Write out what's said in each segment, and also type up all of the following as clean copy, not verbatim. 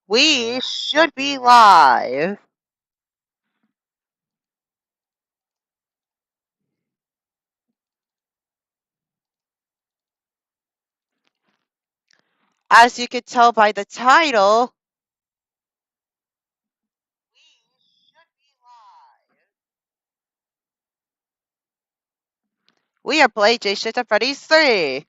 We should be live. As you can tell by the title, we are playing Dayshift and Freddy 3.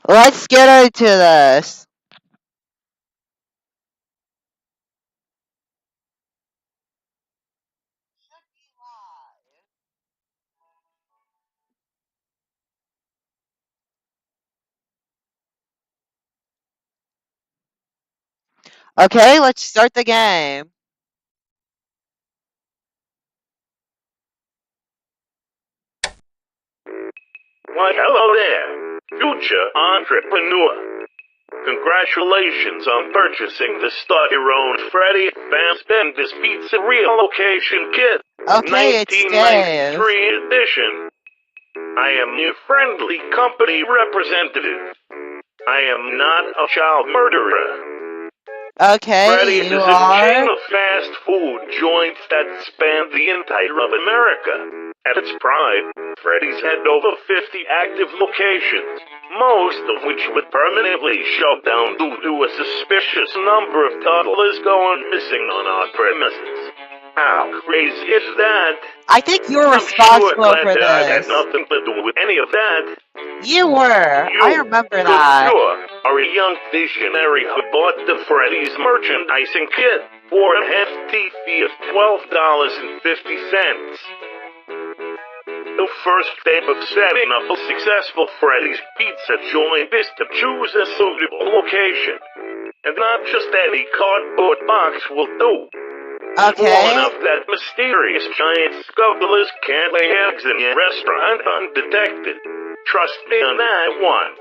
Let's get into this. Okay, let's start the game. Why, hello there, future entrepreneur. Congratulations on purchasing the Start Your Own Freddy Fazbender's Pizzeria Location Kit. Okay, it's 1993 Dave. edition. I am your friendly company representative. I am not a child murderer. Okay, Freddy's you is a chain are. of fast food joints that span the entire of America. At its prime, Freddy's had over 50 active locations, most of which were permanently shut down due to a suspicious number of toddlers going missing on our premises. How crazy is that? I think you're I'm sure responsible glad for that I had this. nothing to do with any of that. You were. You, I remember for that. sure, are a young visionary who bought the Freddy's merchandising kit for a hefty fee of $12.50. The first step of setting up a successful Freddy's pizza joint is to choose a suitable location. And not just any cardboard box will do. Small Okay. enough that mysterious giant scuttlers can't lay eggs in your restaurant undetected. Trust me on that one.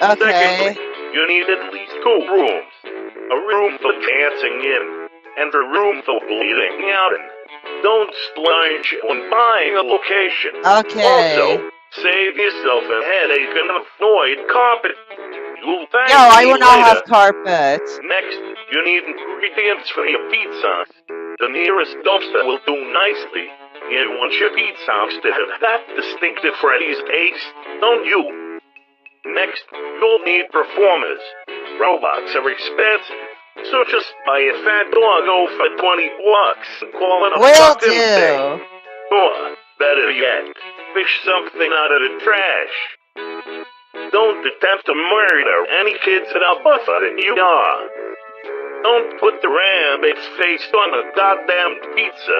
Okay. Secondly, you need at least 2 rooms. A room for dancing in, and a room for bleeding out in. Don't splurge on buying a location. Okay. Also, save yourself a headache and avoid carpet. You'll thank No, I me will not later. have carpet. Next, you need ingredients for your pizza. The nearest dumpster will do nicely. You want your pizza to have that distinctive Freddy's taste, don't you? Next, you'll need performers. Robots are expensive, so just buy a fat doggo for $20 and call it a Will fucking thing. do. Or, better yet, fish something out of the trash. Don't attempt to murder any kids that are buffer than you are. Don't put the rabbit's face on a goddamn pizza.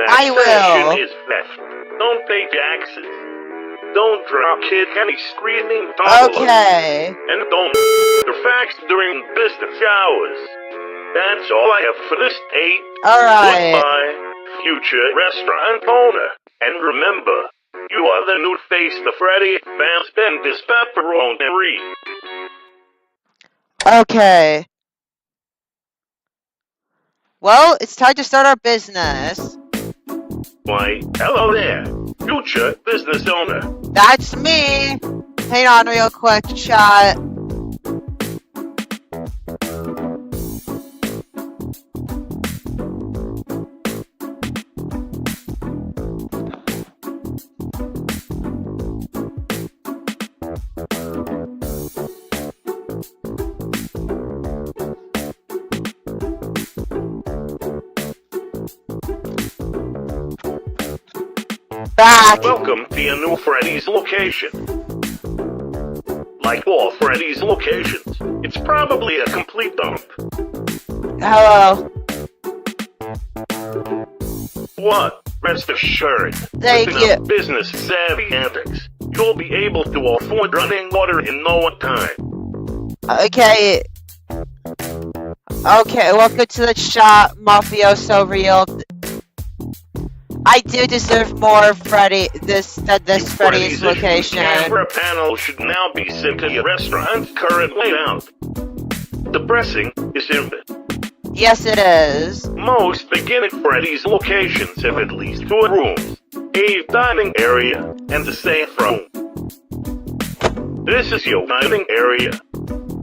I will. Taxation is theft. Don't pay taxes. Don't drop kick any screaming toddler. Okay. And don't the facts during business hours. That's all I have for this date. Alright. Goodbye, future restaurant owner. And remember, you are the new face of Freddy Fazbender's Pepperoni. Okay. Well, it's time to start our business. Why, hello there, future business owner. That's me. Hang on real quick, chat. Back. Welcome to your new Freddy's location. Like all Freddy's locations, it's probably a complete dump. Hello. What? Rest assured, Thank with you. enough business savvy antics, you'll you'll be able to afford running water in no time. Okay. Okay, welcome to the shop, Mafioso Real. I do deserve more Freddy, Freddy's Freddy's location. camera panel should now be sent to your restaurant's current layout. The pressing is infinite. Yes, it is. Most beginning Freddy's locations have at least 2 rooms, a dining area, and a safe room. This is your dining area.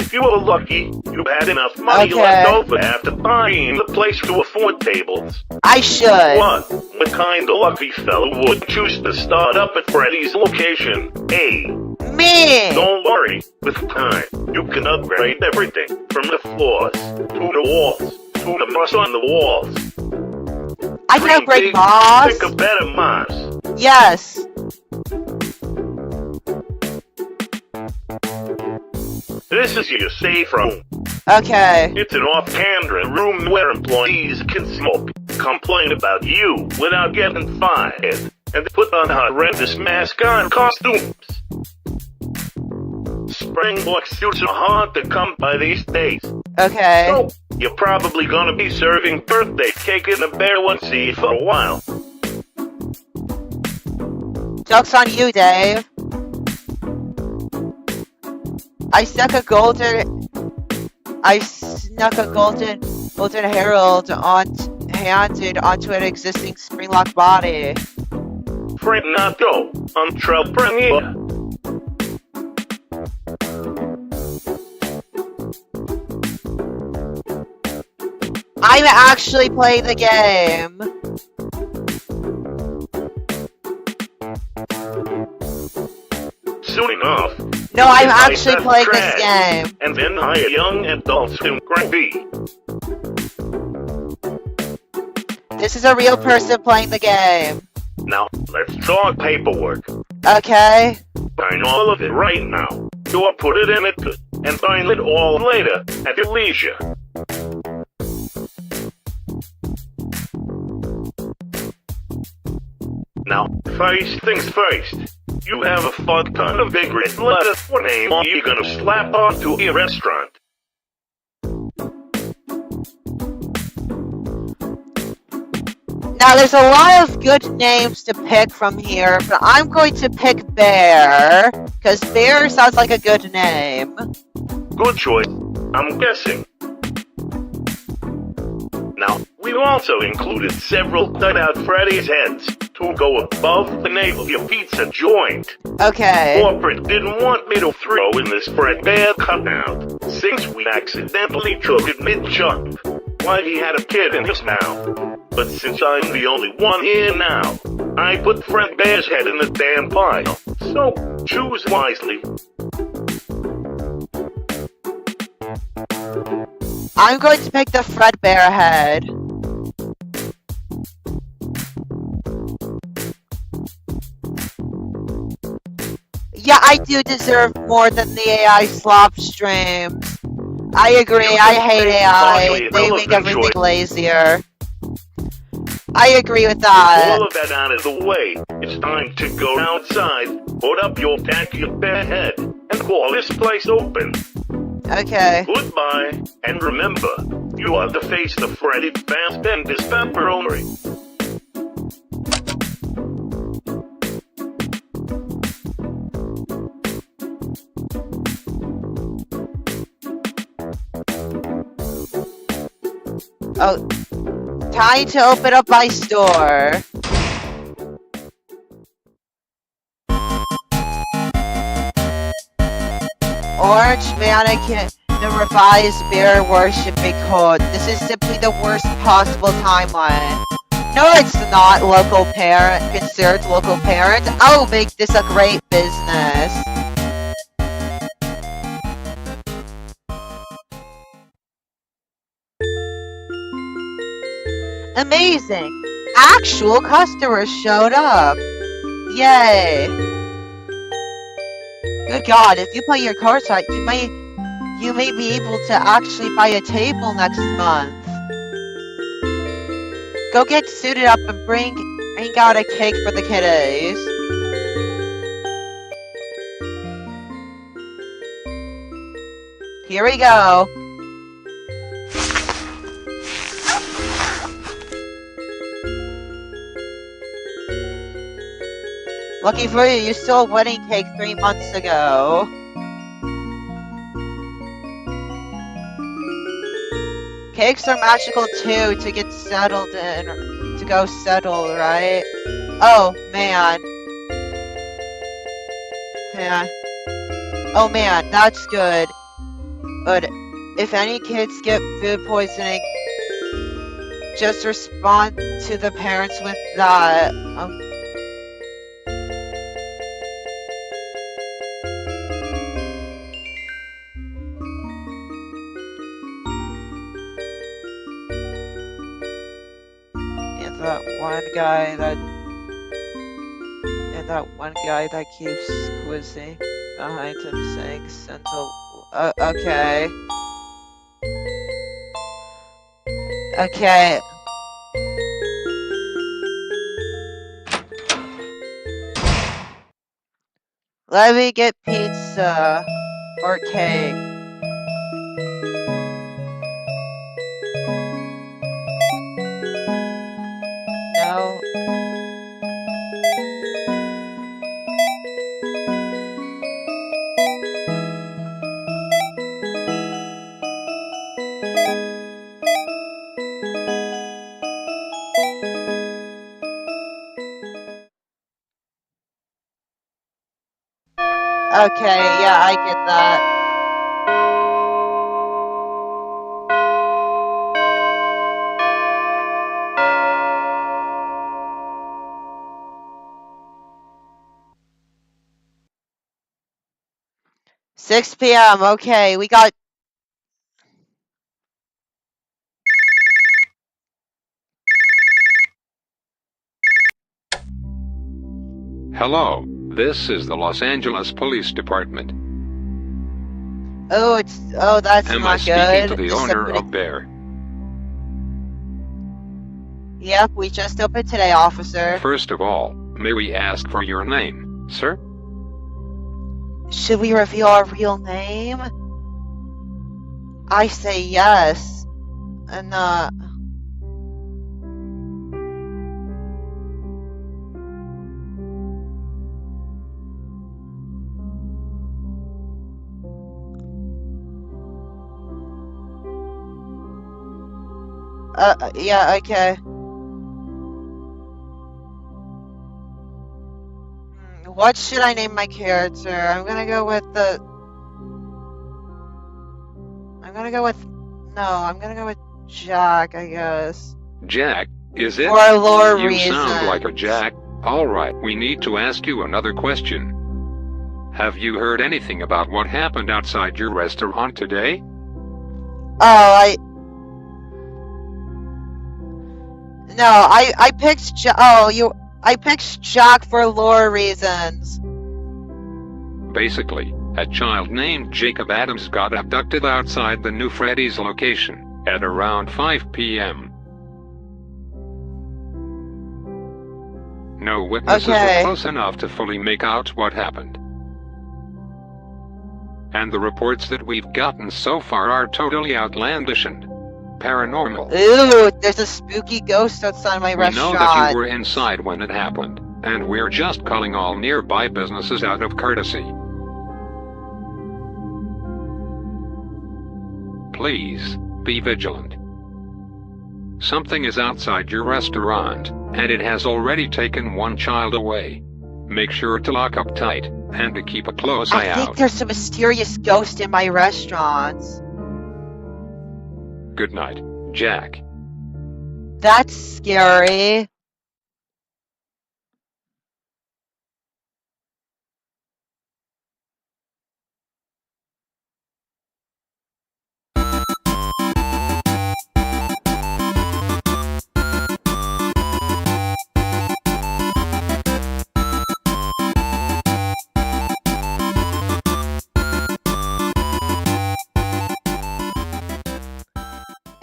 If you were lucky, you had enough money left over after buying the place to afford tables. I should. What kind of lucky fellow would choose to start up at Freddy's location? Me! Don't worry, with time, you can upgrade everything from the floors to the walls to the moss on the walls. I can upgrade moss? Pick a better moss. Yes. This is your safe room. Okay. It's an off-camera room where employees can smoke, complain about you without getting fired, and put on horrendous mascot costumes. Springboard suits are hard to come by these days. Okay. So, you're probably gonna be serving birthday cake in a bear onesie for a while. Joke's on you, Dave. I snuck a golden herald handed onto an existing spring-locked body. Fred Nato, entrepreneur. I'm actually playing the game. Soon enough. No, I'm actually playing this game. And then hire young adults in Gravy. This is a real person playing the game. Now, let's talk paperwork. Okay. Sign all of it right now. Or put it in it and sign it all later at your leisure. Now, first things first. You have a fuck ton of big red letters. What name are you gonna slap onto your restaurant? Now, there's a lot of good names to pick from here, but I'm going to pick Bear, because Bear sounds like a good name. Good choice, I'm guessing. Now, we've also included several cut-out Freddy's heads to go above the nape of your pizza joint. Okay. Corporate didn't want me to throw in this Fredbear cutout, since we accidentally took it mid-jump, while he had a kid in his mouth. But since I'm the only one here now, I put Fredbear's head in the damn pile, so choose wisely. I'm going to pick the Fredbear head. Yeah, I do deserve more than the AI slop streams. I agree, I hate AI. They make everything lazier. I agree with that. All of that out of the way. It's time to go outside, put up your tacky bear head, and call this place open. Okay. Goodbye, and remember, you are the face of Freddy Fast and his pepperoni. Oh, time to open up my store. Orange mannequin, the revised bear worshiping code. This is simply the worst possible timeline. No, it's not, local parent. Considered local parent. I'll make this a great business. Amazing! Actual customers showed up! Yay! Good God, if you play your cards right, you may be able to actually buy a table next month. Go get suited up and bring out a cake for the kiddos. Here we go. Lucky for you, you stole a wedding cake 3 months ago. Cakes are magical too, to get settled in, to go settle, right? Oh, man. Yeah. Oh, man, that's good. But if any kids get food poisoning, just respond to the parents with that. And that one guy that keeps squeezing behind him saying Central. Okay. Okay. Let me get pizza or cake. No. Okay, yeah, I get that. Six p.m. Okay, we got. Hello, this is the Los Angeles Police Department. Oh, that's Am I not speaking good. to the Just owner opening. of Bear? Yep, we just opened today, officer. First of all, may we ask for your name, sir? Should we reveal our real name? I say yes. And, yeah, okay. What should I name my character? I'm gonna go with Jack, I guess. Jack, is it? For a lore You reason. sound like a Jack. Alright, we need to ask you another question. Have you heard anything about what happened outside your restaurant today? I picked I picked Jack for lore reasons. Basically, a child named Jacob Adams got abducted outside the new Freddy's location at around 5 p.m. No witnesses Okay. were close enough to fully make out what happened. And the reports that we've gotten so far are totally outlandish and paranormal. Ooh, there's a spooky ghost outside my We know restaurant. that you were inside when it happened, and we're just calling all nearby businesses out of courtesy. Please, be vigilant. Something is outside your restaurant, and it has already taken one child away. Make sure to lock up tight, and to keep a close eye I think out. there's a mysterious ghost in my restaurant. Good night, Jack. That's scary.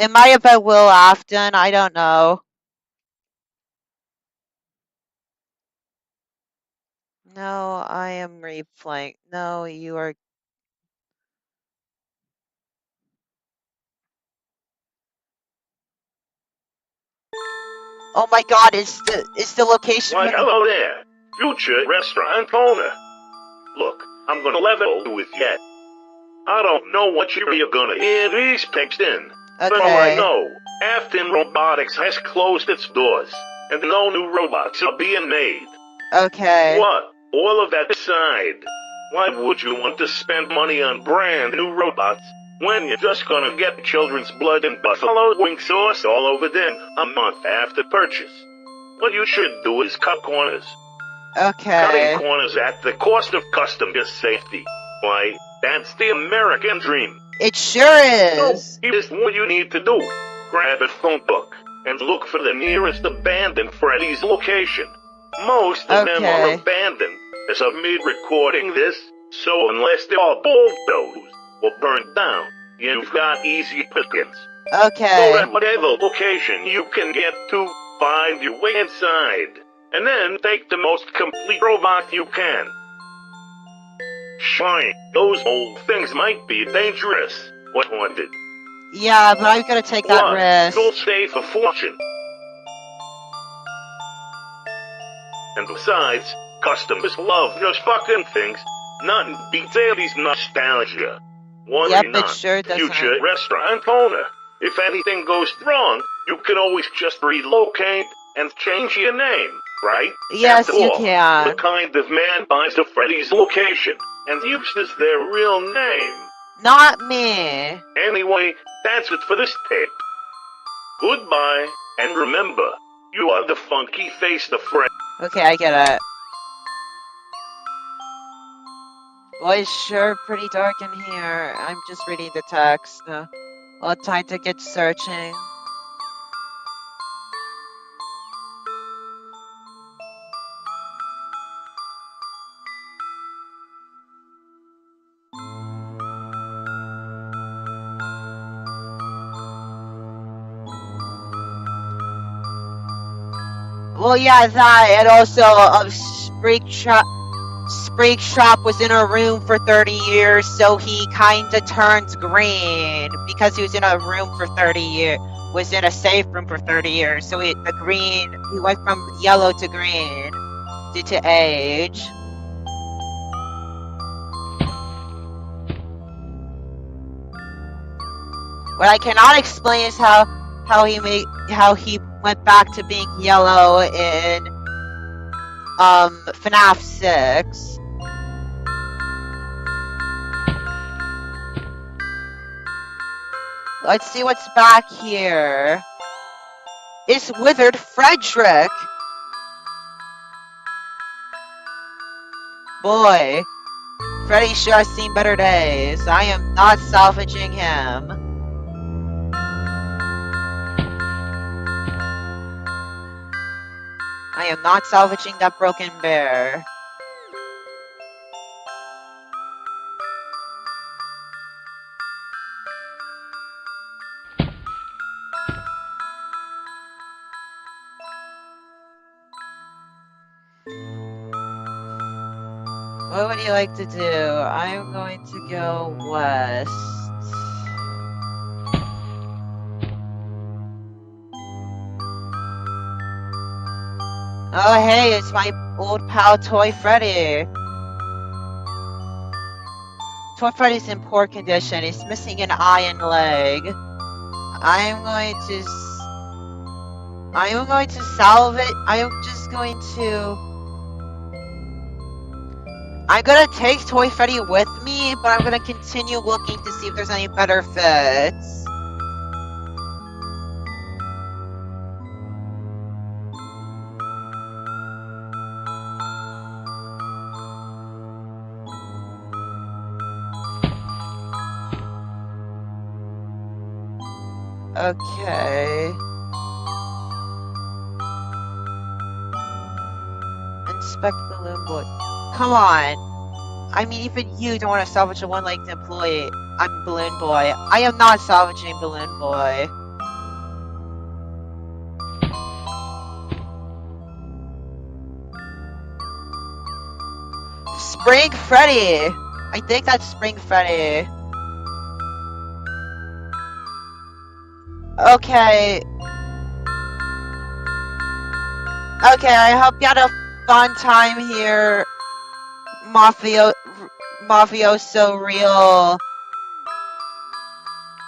It might have been Will Afton, I don't know. No, I am replaying. No, you are. Oh my god, it's the location Why, for the... hello there, future restaurant owner. Look, I'm gonna level with yet. I don't know what you're gonna hear these pigs in. But all I Okay. know, Afton Robotics has closed its doors, and no new robots are being made. Okay. What? All of that aside, why would you want to spend money on brand new robots when you're just gonna get children's blood and buffalo wing sauce all over them a month after purchase? What you should do is cut corners. Okay. Cutting corners at the cost of customer safety. Why, that's the American dream. It sure So, is. here's what you need to do. Grab a phone book and look for the nearest abandoned Freddy's location. Most of them are Okay. abandoned as of me recording this, so unless they're all bulldozed or burned down, you've got easy pickings. So Okay. at whatever location you can get to, find your way inside, and then take the most complete robot you can. Shine, those old things might be dangerous. What wanted? Yeah, but I'm gonna take that What? risk. You'll save a fortune. And besides, customers love those fucking things. Nothing beats 80s nostalgia. Worry Yep, it not, sure doesn't. future restaurant owner. If anything goes wrong, you can always just relocate and change your name, right? Yes, After you all, can. what kind of man buys a Freddy's location and uses their real name? Not me. Anyway, that's it for this tape. Goodbye, and remember, you are the funky face of Freddy. Okay, I get it. Well, it's sure pretty dark in here. I'm just reading the text. Well, time to get searching. Well, yeah, that, and also, Sprague Shop was in a room for 30 years, so he kinda turns green, because he was in a room for 30 years, was in a safe room for 30 years, so he went from yellow to green, due to age. What I cannot explain is how he went back to being yellow in FNAF 6. Let's see what's back here. It's Withered Frederick. Boy, Freddy sure has seen better days. I am not salvaging him. I am not salvaging that broken bear. What would you like to do? I'm going to go west. Oh hey, it's my old pal Toy Freddy. Toy Freddy's in poor condition. He's missing an eye and leg. I'm going to salvage. I'm gonna take Toy Freddy with me, but I'm gonna continue looking to see if there's any better fits. Okay. Inspect Balloon Boy. Come on. I mean, even you don't want to salvage a one-legged employee. I'm Balloon Boy. I am not salvaging Balloon Boy. Spring Freddy! I think that's Spring Freddy. Okay. Okay, I hope you had a fun time here, mafioso real.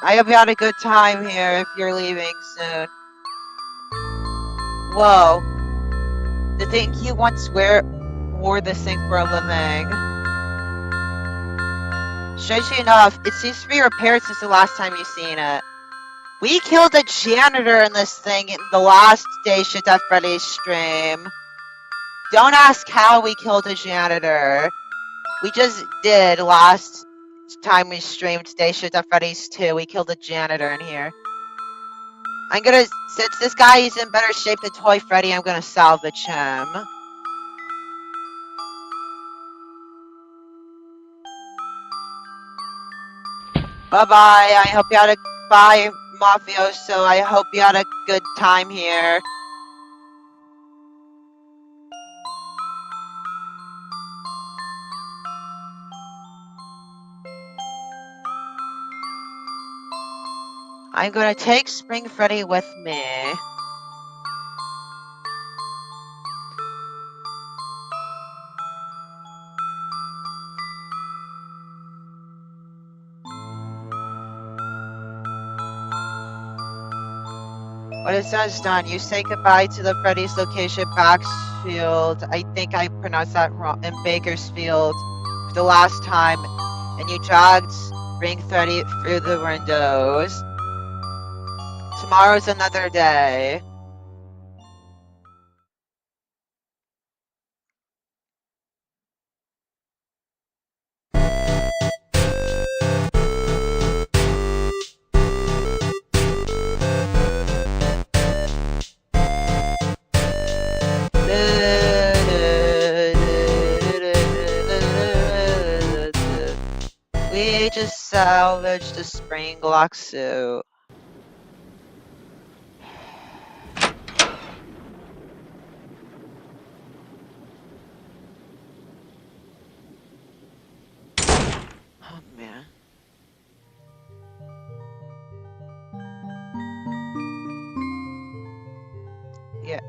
I hope you had a good time here if you're leaving soon. Whoa. To think you once wore this thing for a living. Strangely enough, it seems to be repaired since the last time you've seen it. We killed a janitor in this thing in the last Dayshift at Freddy's stream. Don't ask how we killed a janitor. We just did last time we streamed Dayshift at Freddy's 2. We killed a janitor in here. Since this guy is in better shape than Toy Freddy, I'm gonna salvage him. Bye-bye. I hope you had a... Bye, mafioso. I hope you had a good time here. I'm gonna take Spring Freddy with me. When it says done, you say goodbye to the Freddy's location, Bakersfield. I think I pronounced that wrong. In Bakersfield, for the last time, and you dragged Spring Freddy through the windows. Tomorrow's another day. We just salvaged the spring lock suit. Oh man. Yeah.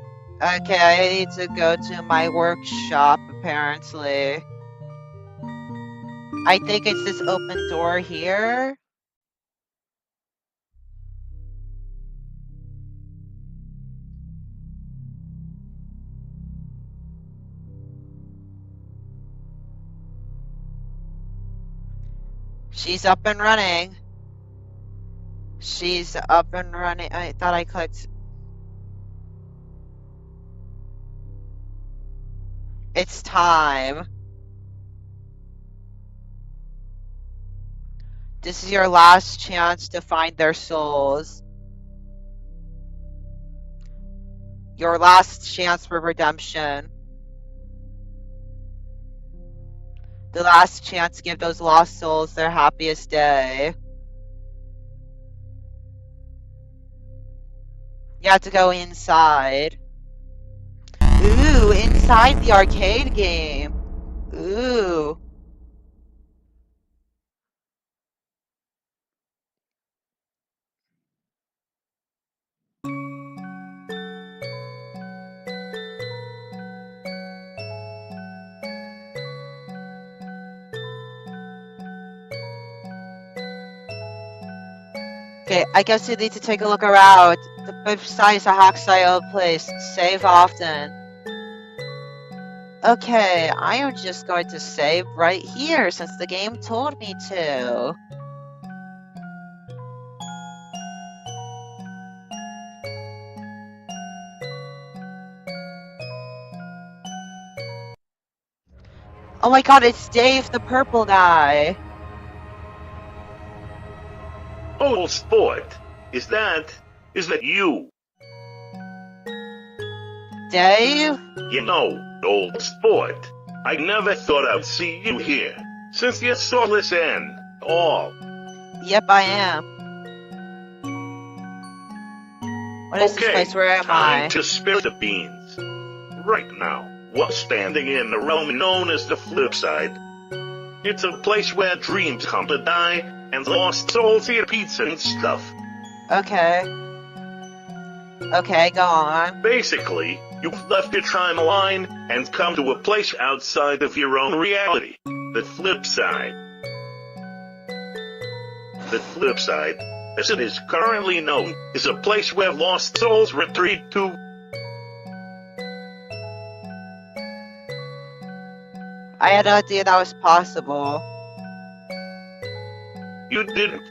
Okay, I need to go to my workshop apparently. I think it's this open door here. She's up and running. She's up and running. I thought I clicked. It's time. This is your last chance to find their souls. Your last chance for redemption. The last chance to give those lost souls their happiest day. You have to go inside. Ooh, inside the arcade game. Ooh. Okay, I guess you need to take a look around. The both sides are hostile place. Save often. Okay, I am just going to save right here since the game told me to. Oh my god, it's Dave, the purple guy. Oh, sport. Is that you? Dave? You know, old sport. I never thought I'd see you here. Since you saw this end. All. Yep, I am. What is this place? Where am time I? to spill the beans. Right now, we're standing in the realm known as the flip side. It's a place where dreams come to die, and lost souls eat pizza and stuff. Okay. Okay, go on. Basically, You've left your timeline and come to a place outside of your own reality. The flip side. The flip side, as it is currently known, is a place where lost souls retreat to. I had no idea that was possible. You didn't.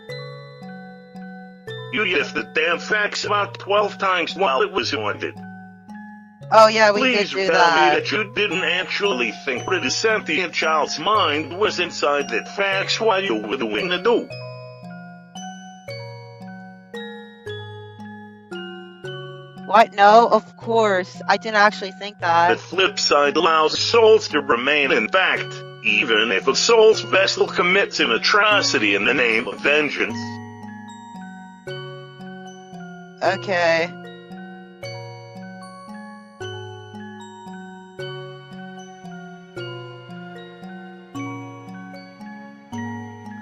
You used the damn fax about 12 times while it was haunted. Oh yeah, we Please did do tell that. me that you didn't actually think that a sentient child's mind was inside that fax while you were doing the do. What? No, of course. I didn't actually think The that. flip side allows souls to remain intact, even if a soul's vessel commits an atrocity in the name of vengeance. Okay.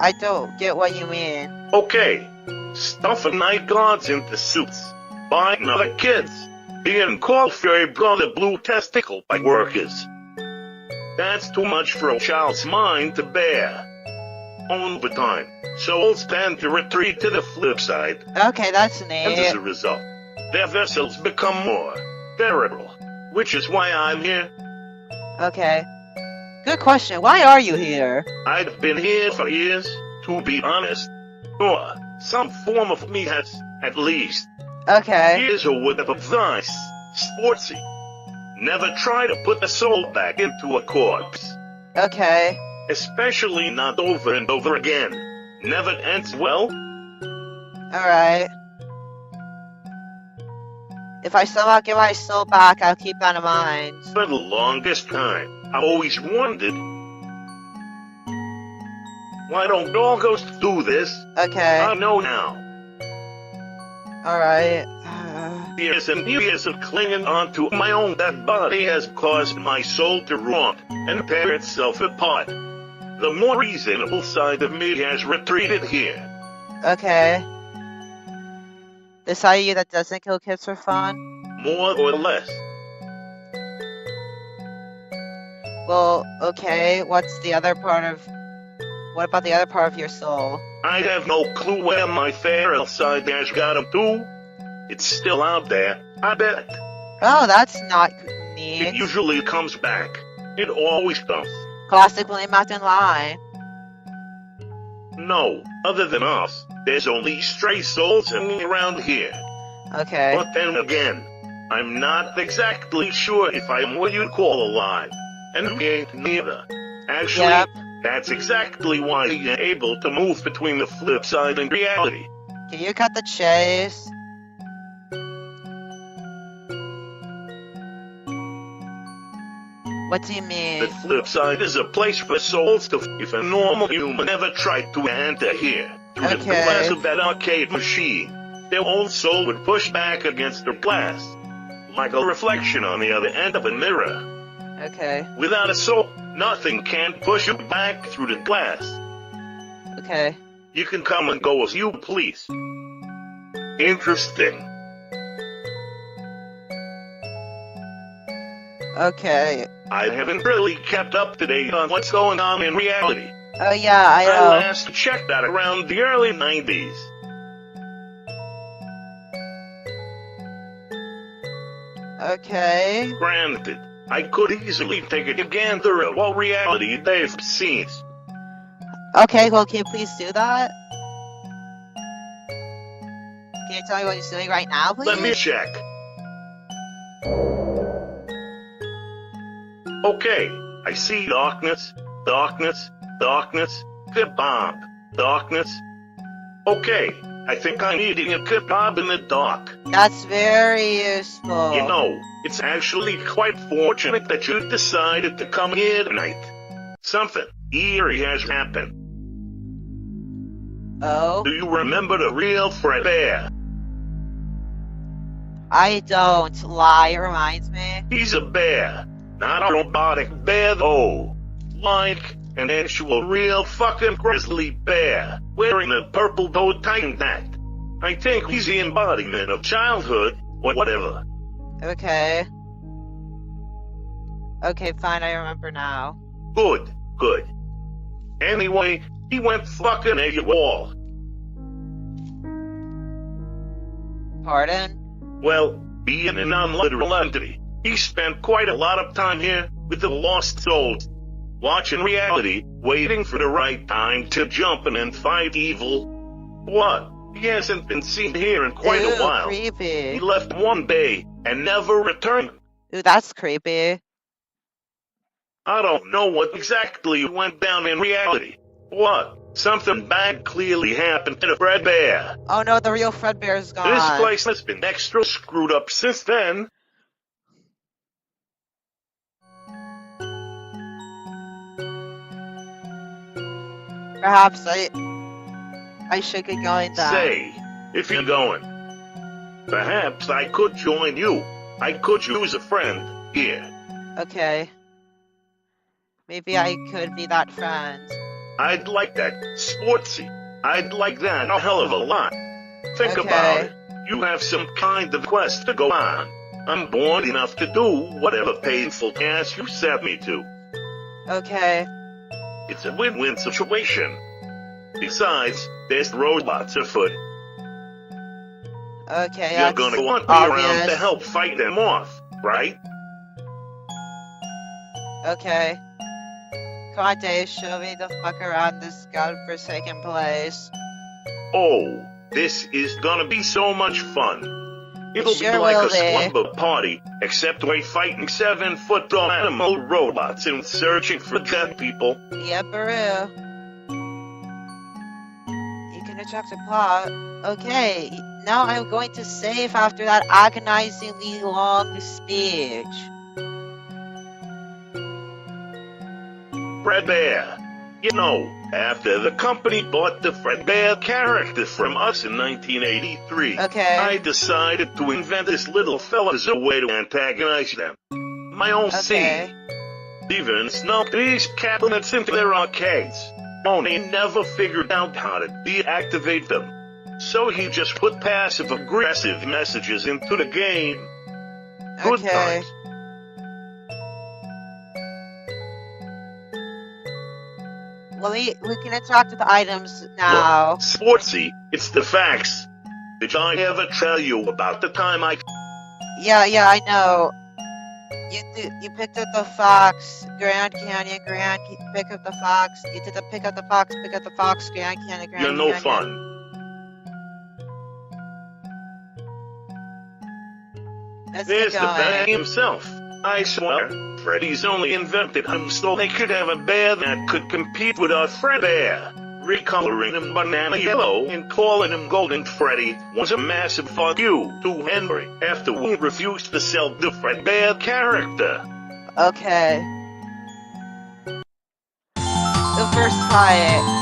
I don't get what you mean. Okay, stuffing night guards into suits, buying other kids, being called fairy brother blue testicle by workers. That's too much for a child's mind to bear. Over time, souls tend to retreat to the flip side, Okay, that's and as neat. a result, their vessels become more bearable, which is why I'm here. Okay. Good question. Why are you here? I've been here for years, to be honest. Or some form of me has, at least. Okay. Here's a word of advice, sportsy. Never try to put the soul back into a corpse. Okay. Especially not over and over again. Never ends well. Alright. If I somehow get my soul back, I'll keep that in mind. For the longest time, I always wondered, why don't all ghosts do this? Okay. I know now. Alright. Years and years of clinging onto my own dead body has caused my soul to rot and tear itself apart. The more reasonable side of me has retreated here. Okay. The side of you that doesn't kill kids for fun? More or less. Well, okay. What's the other part of... What about the other part of your soul? I have no clue where my feral side has got him to. It's still out there, I bet. Oh, that's not It neat. usually comes back. It always does. Classic William Mountain line. No, other than us, there's only stray souls hanging around here. Okay. But then again, I'm not exactly sure if I'm what you'd call alive. And we ain't neither. Actually, Yep. that's exactly why you're able to move between the flip side and reality. Can you cut the chase? What do you mean? The flip side is a place for souls to if a normal human ever tried to enter here through the Okay. glass of that arcade machine. Their own soul would push back against the glass, like a reflection on the other end of a mirror. Okay. Without a soul, nothing can push you back through the glass. Okay. You can come and go as you please. Interesting. Okay. I haven't really kept up to date on what's going on in reality. Oh yeah, I I know. last checked that around the early 90s. Okay. Granted, I could easily take a gander at what reality they've seen. Okay, well, can you please do that? Can you tell me what you're doing right now, please? Let me check. Okay, I see darkness, darkness, darkness, kebab, darkness. Okay, I think I'm eating a kebab in the dark. That's very useful. You know, it's actually quite fortunate that you decided to come here tonight. Something eerie has happened. Oh? Do you remember the real Fred Bear? I don't lie, it reminds me. He's a bear. Not a robotic bear though. Like an actual real fucking grizzly bear, wearing a purple bow tie hat. I think he's the embodiment of childhood, or whatever. Okay. Okay, fine, I remember now. Good, good. Anyway, he went fucking AWOL. Pardon? Well, being a non-literal entity, he spent quite a lot of time here with the lost souls, watching reality, waiting for the right time to jump in and fight evil. What? He hasn't been seen here in quite Ew, a while. creepy. He left one day and never returned. Ooh, that's creepy. I don't know what exactly went down in reality. What? Something bad clearly happened to Fredbear. Oh no, the real Fredbear's gone. This place has been extra screwed up since then. Perhaps I should get going then. Say, if you're going, perhaps I could join you. I could use a friend here. Okay. Maybe I could be that friend. I'd like that, sportsy. I'd like that a hell of a lot. Think Okay. about it. You have some kind of quest to go on. I'm bored enough to do whatever painful task you set me to. Okay. It's a win-win situation. Besides, there's robots afoot. Okay, You're that's gonna want me around obvious. to help fight them off, right? Okay. Come on, Dave, show me the fuck around this godforsaken place. Oh, this is gonna be so much fun. It'll Sure be like will a be. slumber party, except we're fighting 7-foot tall animal robots and searching for dead people. Yeah, Baru. You can attract a plot. Okay, now I'm going to save after that agonizingly long speech. Fredbear. You know, after the company bought the Fredbear character from us in 1983, Okay. I decided to invent this little fella as a way to antagonize them. My own Okay. scene. Even snuck these cabinets into their arcades. Only never figured out how to deactivate them. So he just put passive-aggressive messages into the game. Good Okay. times. Well, we can interact with items now. Look, sportsy, it's the facts. Did I ever tell you about the time I... Yeah, I know. You picked up the fox, Grand Canyon, pick up the fox. You did the pick up the fox, Grand Canyon, Grand You're no Canyon. fun. Let's There's get the going. bear himself. I swear, Freddy's only invented him so they could have a bear that could compete with our Fredbear. Recoloring him banana yellow and calling him Golden Freddy was a massive fuck you to Henry after we refused to sell the Fredbear character. Okay. The first fight.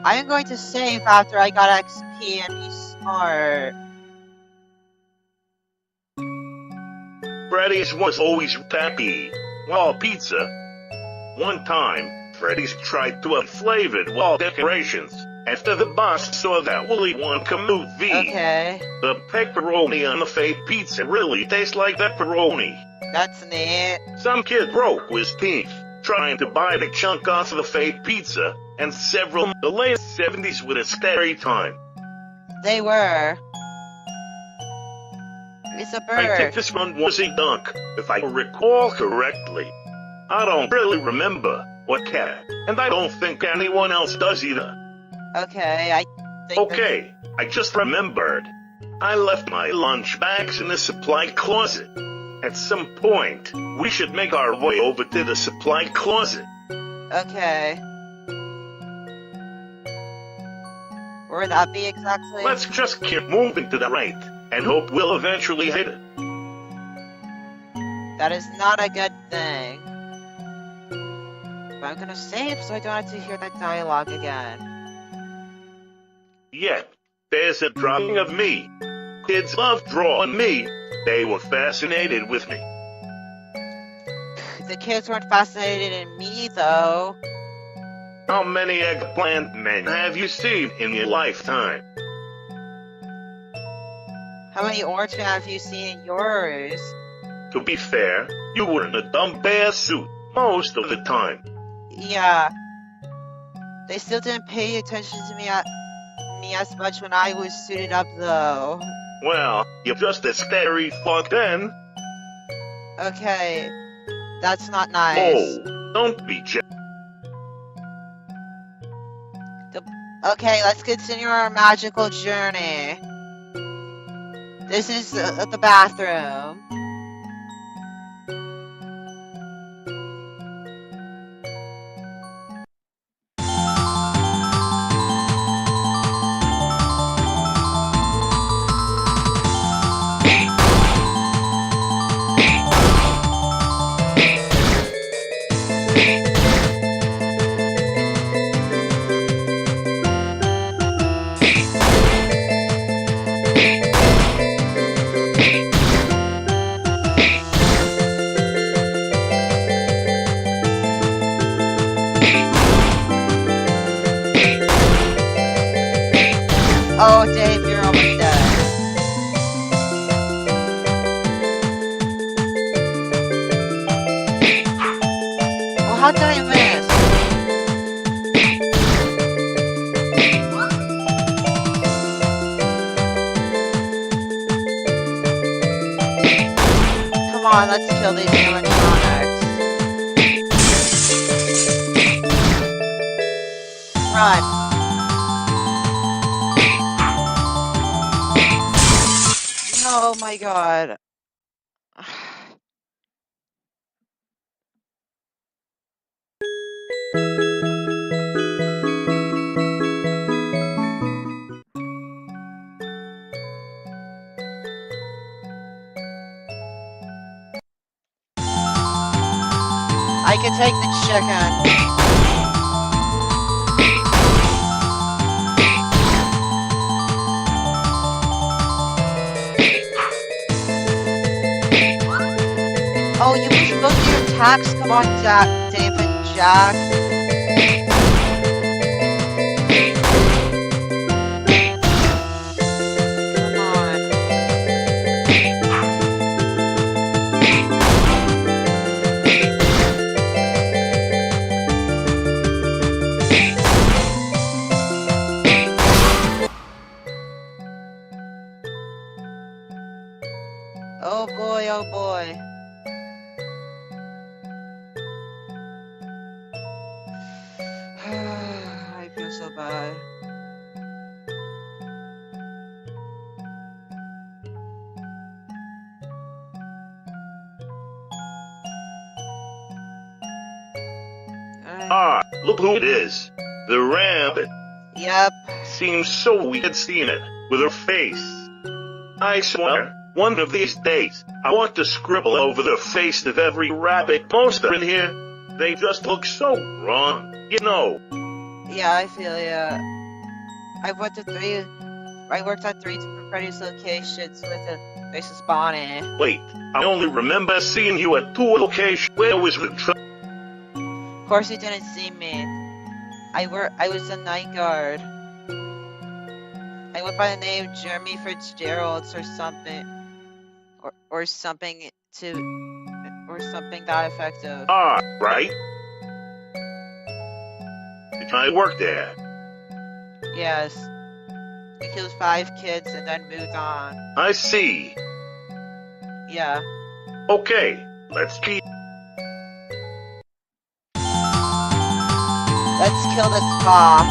I am going to save after I got XP and be smart. Freddy's was always happy. Wall pizza. One time, Freddy's tried to have flavored wall decorations. After the boss saw that Willy Wonka movie, Okay. the pepperoni on the fake pizza really tastes like pepperoni. That's neat. Some kid broke his teeth trying to buy the chunk off the fake pizza, and several the late 70s were a scary time. They were. It's a I think bird. this one was a dunk, if I recall correctly. I don't really remember what cat, and I don't think anyone else does either. Okay, I think Okay, I just remembered. I left my lunch bags in the supply closet. At some point, we should make our way over to the supply closet. Okay. Where would that be exactly? Let's just keep moving to the right, and hope we'll eventually hit it. That is not a good thing. But I'm gonna save so I don't have to hear that dialogue again. Yet, there's a drawing of me. Kids love drawing me. They were fascinated with me. The kids weren't fascinated in me, though. How many eggplant men have you seen in your lifetime? How many orange men have you seen in yours? To be fair, you were in a dumb bear suit most of the time. Yeah. They still didn't pay attention to me as much when I was suited up, though. Well, you're just a scary fuck then. Okay. That's not nice. Oh, don't be jealous. Okay, let's continue our magical journey. This is the bathroom. Oh, Dave, you're almost dead. Well, how did I miss? Come on, let's kill these animatronics. Run. Oh my god. I can take the chicken. Oh, you push both of your attacks? Come on, David, Jack. Come on. Oh boy, oh boy. I feel so bad. Ah, look who it is. The rabbit. Yep. Seems so we had seen it, with her face. I swear, one of these days, I want to scribble over the face of every rabbit poster in here. They just look so wrong, you know. Yeah, I feel ya. I worked at three different Freddy's locations with the faces Bonnie. Wait, I only remember seeing you at 2 locations. Where was the Of course you didn't see me. I was a night guard. I went by the name Jeremy Fitzgerald or something. Or something that effective. Ah, right. Did I work there? Yes. I killed 5 kids and then moved on. I see. Yeah. Okay, let's keep. Let's kill this fox.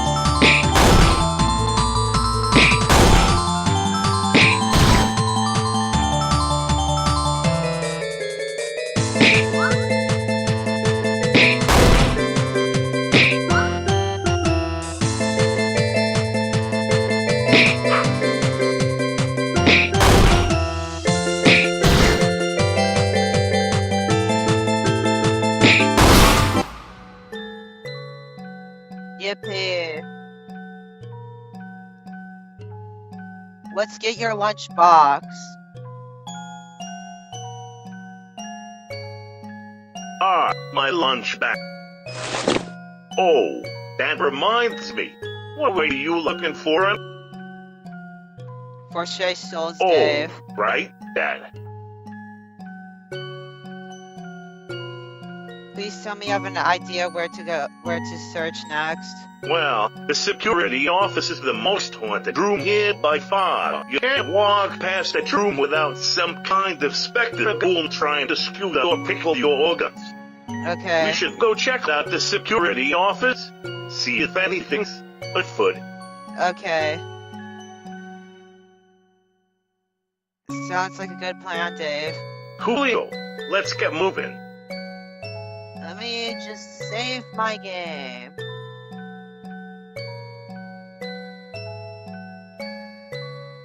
Yippee. Let's get your lunchbox. Ah, my lunch bag. Oh, that reminds me. What were you looking for? For stray souls, Oh, Dave. right, that. Please tell me you have an idea where to search next. Well, the security office is the most haunted room here by far. You can't walk past that room without some kind of spectacle trying to skew or pickle your organs. Okay. We should go check out the security office, see if anything's afoot. Okay. Sounds like a good plan, Dave. Coolio, let's get moving. Let me just save my game.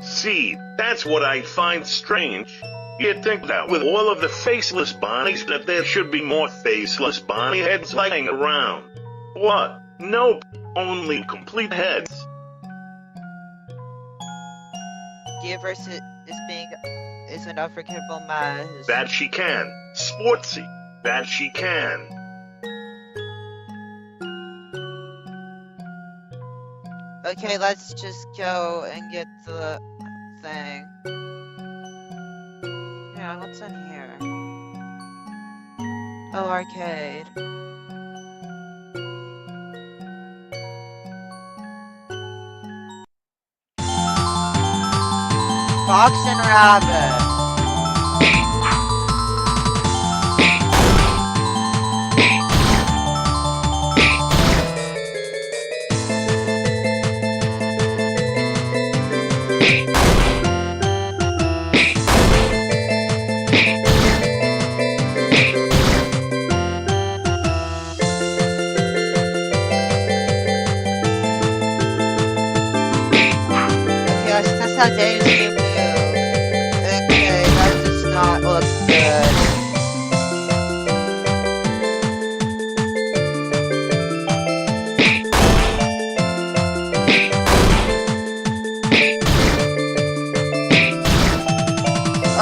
See, that's what I find strange. You'd think that with all of the faceless bodies that there should be more faceless body heads lying around. What? Nope, only complete heads. The universe is an unforgivable mess. That she can. Sportsy. That she can. Okay, let's just go and get the thing. Yeah, what's in here? Oh, arcade. Fox and Rabbit. How days do move. Okay, that does not look good.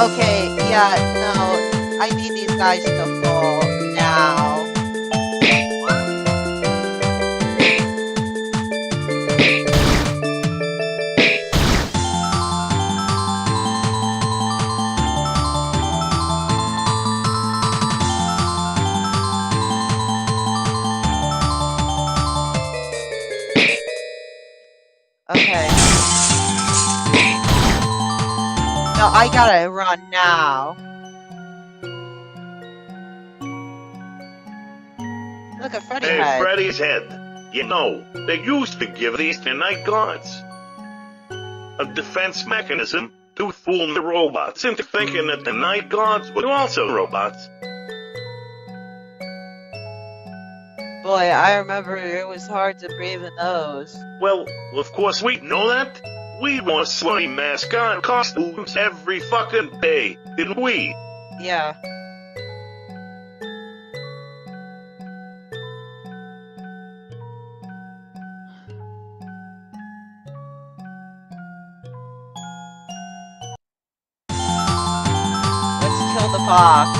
Okay, yeah, no, I need these guys to fall now. Okay. No, I gotta run now. Look at Freddy Hey, head. Freddy's head. You know, they used to give these to night guards. A defense mechanism to fool the robots into thinking that the night guards were also robots. Boy, I remember it was hard to breathe in those. Well, of course we know that. We wore sweaty mascot costumes every fucking day, didn't we? Yeah. Let's kill the fox.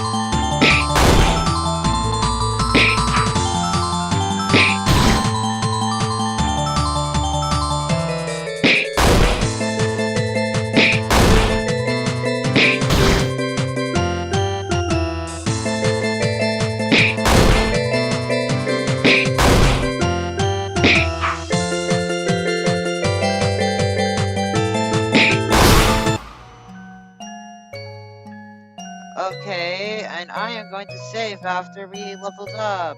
Okay, and I am going to save after we leveled up.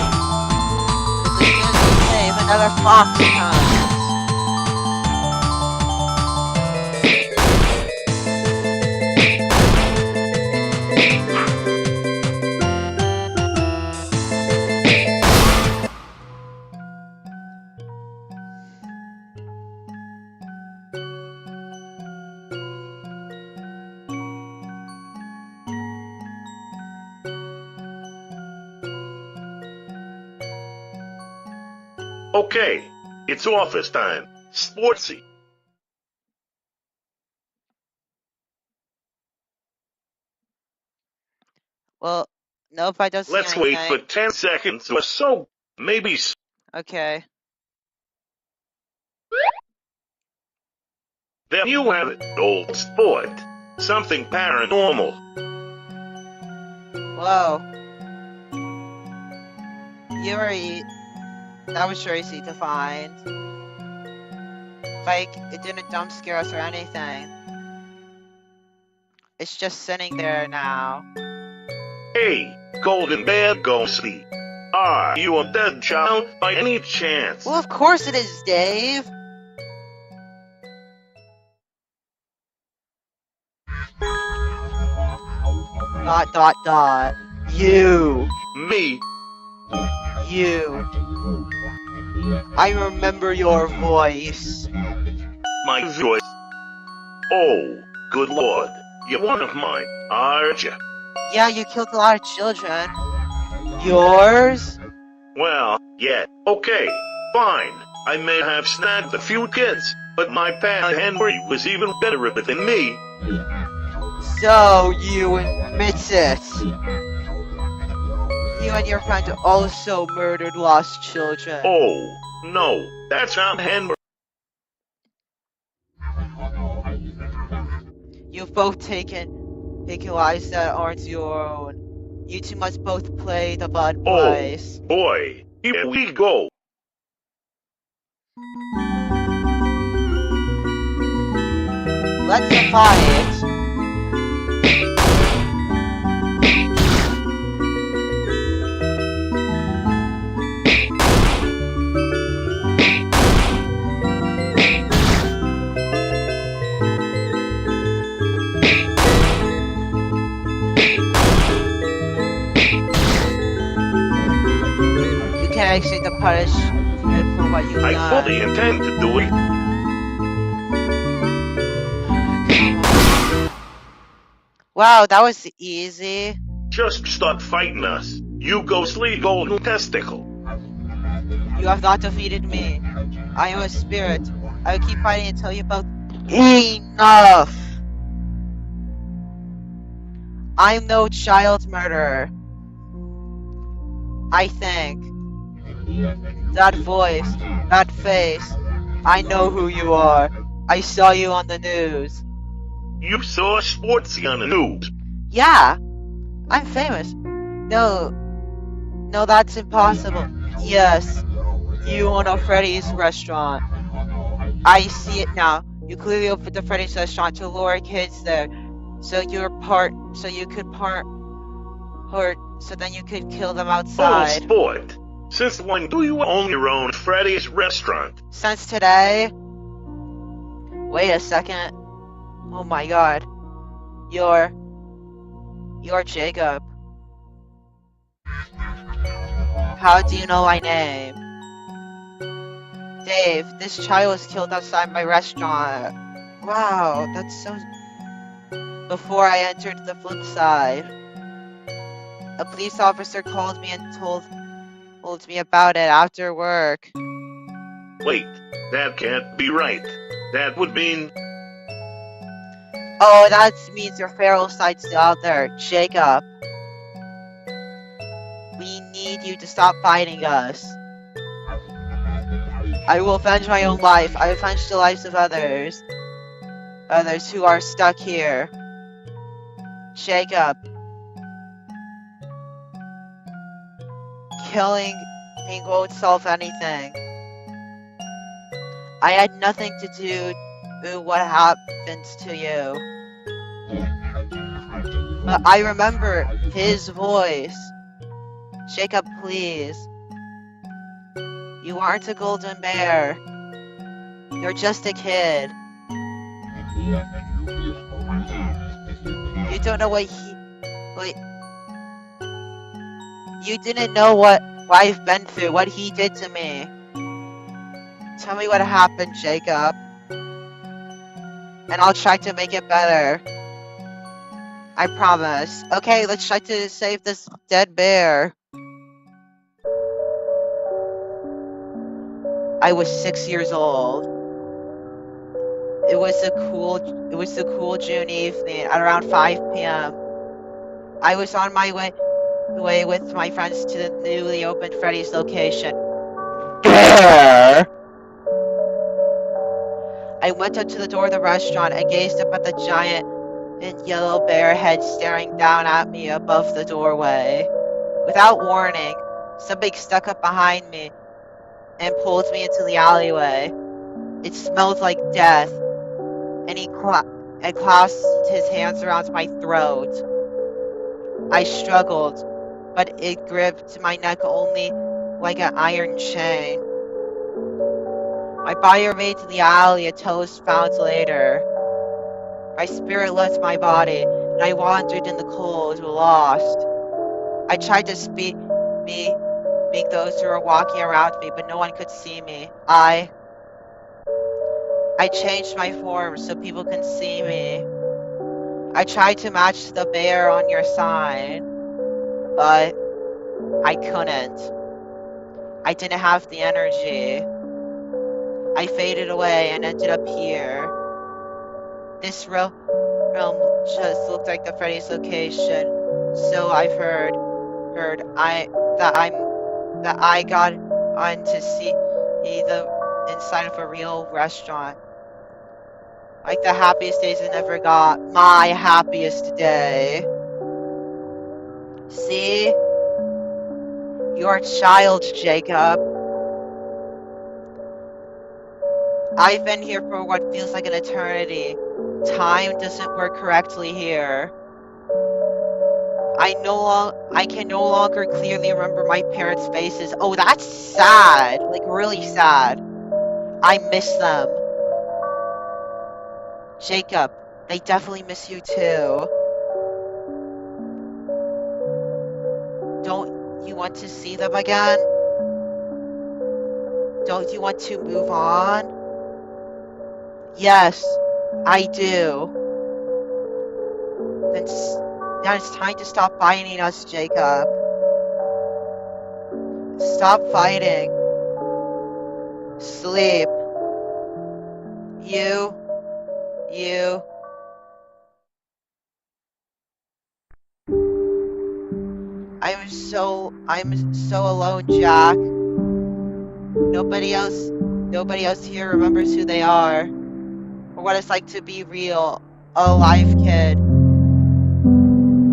As soon as we save, another fox comes. Okay, it's office time. Sportsy. Well, nope, I don't see Let's wait for anything. 10 seconds or so. Maybe. Okay. There you have it, old sport. Something paranormal. Whoa. That was sure easy to find. Like, it didn't jump scare us or anything. It's just sitting there now. Hey, Golden Bear Ghostly. Are you a dead child by any chance? Well, of course it is, Dave. Dot, dot, dot. You. Me? You. I remember your voice. My voice? Oh, good lord. You're one of mine, aren't you? Yeah, you killed a lot of children. Yours? Well, yeah, okay, fine. I may have snagged a few kids, but my pal Henry was even better at it than me. So you admit it. You and your friend also murdered lost children. Oh, no, that's not Henry. You've both taken lives that aren't your own. You two must both play the blood Oh, price. boy, here we go. Let's fight. You can't accept the punishment for what you've I done. fully intend to do it. Wow, that was easy. Just stop fighting us. You ghostly golden testicle. You have not defeated me. I am a spirit. I will keep fighting until you both... Enough! I'm no child murderer. I think. That voice, that face. I know who you are. I saw you on the news. You saw Sportsy on the news. Yeah, I'm famous. No, that's impossible. Yes, you own a Freddy's restaurant. I see it now. You clearly opened the Freddy's restaurant to lure kids there, so then you could kill them Oh, outside. sport. Since when do you own your own Freddy's restaurant? Since today. Wait a second. Oh my god. You're Jacob. How do you know my name? Dave, this child was killed outside my restaurant. Wow, that's so... Before I entered the flip side. A police officer called me and told me about it after work. Wait, that can't be right. That would mean... Oh, that means your feral side's still out there, Jacob. We need you to stop fighting us. I will avenge my own life. I avenge the lives of others. Others who are stuck here. Jacob. Killing me won't solve anything. I had nothing to do with what happened to you. But I remember his voice. Jacob, please. You aren't a golden bear. You're just a kid. You don't know you didn't know what I've been through, what he did to me. Tell me what happened, Jacob. And I'll try to make it better. I promise. Okay, let's try to save this dead bear. I was 6 years old. It was a cool June evening at around 5 p.m. I was on my way with my friends to the newly opened Freddy's location. Bear! I went up to the door of the restaurant and gazed up at the giant yellow bear head staring down at me above the doorway. Without warning, somebody stuck up behind me and pulled me into the alleyway. It smelled like death, and he clasped his hands around my throat. I struggled, but it gripped my neck only like an iron chain. My body remained in the alley until it was found later. My spirit left my body, and I wandered in the cold, lost. I tried to speak those who were walking around me, but no one could see me. I changed my form so people can see me. I tried to match the bear on your sign, but I couldn't. I didn't have the energy. I faded away and ended up here. This realm just looked like the Freddy's location, so I've heard. That I got on to see the inside of a real restaurant. Like the happiest days I never got. My happiest day. See? You're a child, Jacob. I've been here for what feels like an eternity. Time doesn't work correctly here. I can no longer clearly remember my parents' faces. Oh, that's sad. Like, really sad. I miss them. Jacob, they definitely miss you too. Don't you want to see them again? Don't you want to move on? Yes, I do. Now it's time to stop fighting us, Jacob. Stop fighting. Sleep. You. I'm so alone, Jack. Nobody else here remembers who they are, or what it's like to be real, a live kid.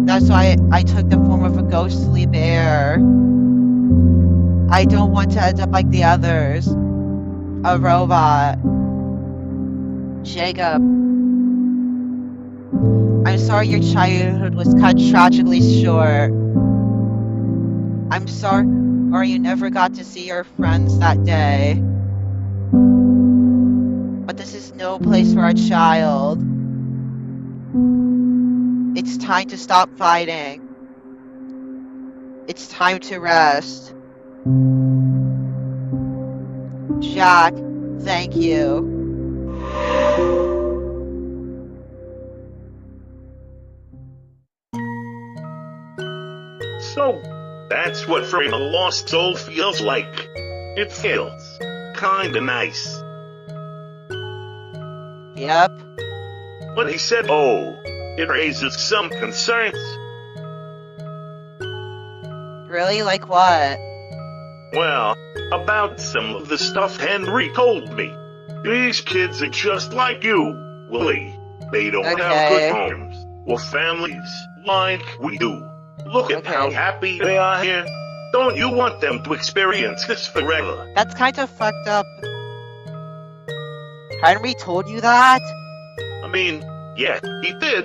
That's why I took the form of a ghostly bear. I don't want to end up like the others. A robot. Jacob. I'm sorry your childhood was cut tragically short. I'm sorry you never got to see your friends that day. But this is no place for a child. It's time to stop fighting. It's time to rest. Jack, thank you. So, that's what Freddy the Lost Soul feels like. It feels kinda nice. Yep. But he said, oh, it raises some concerns. Really? Like what? Well, about some of the stuff Henry told me. These kids are just like you, Willie. They don't have good homes or families like we do. Look at how happy they are here. Don't you want them to experience this forever? That's kind of fucked up. Henry told you that? I mean, yeah, he did.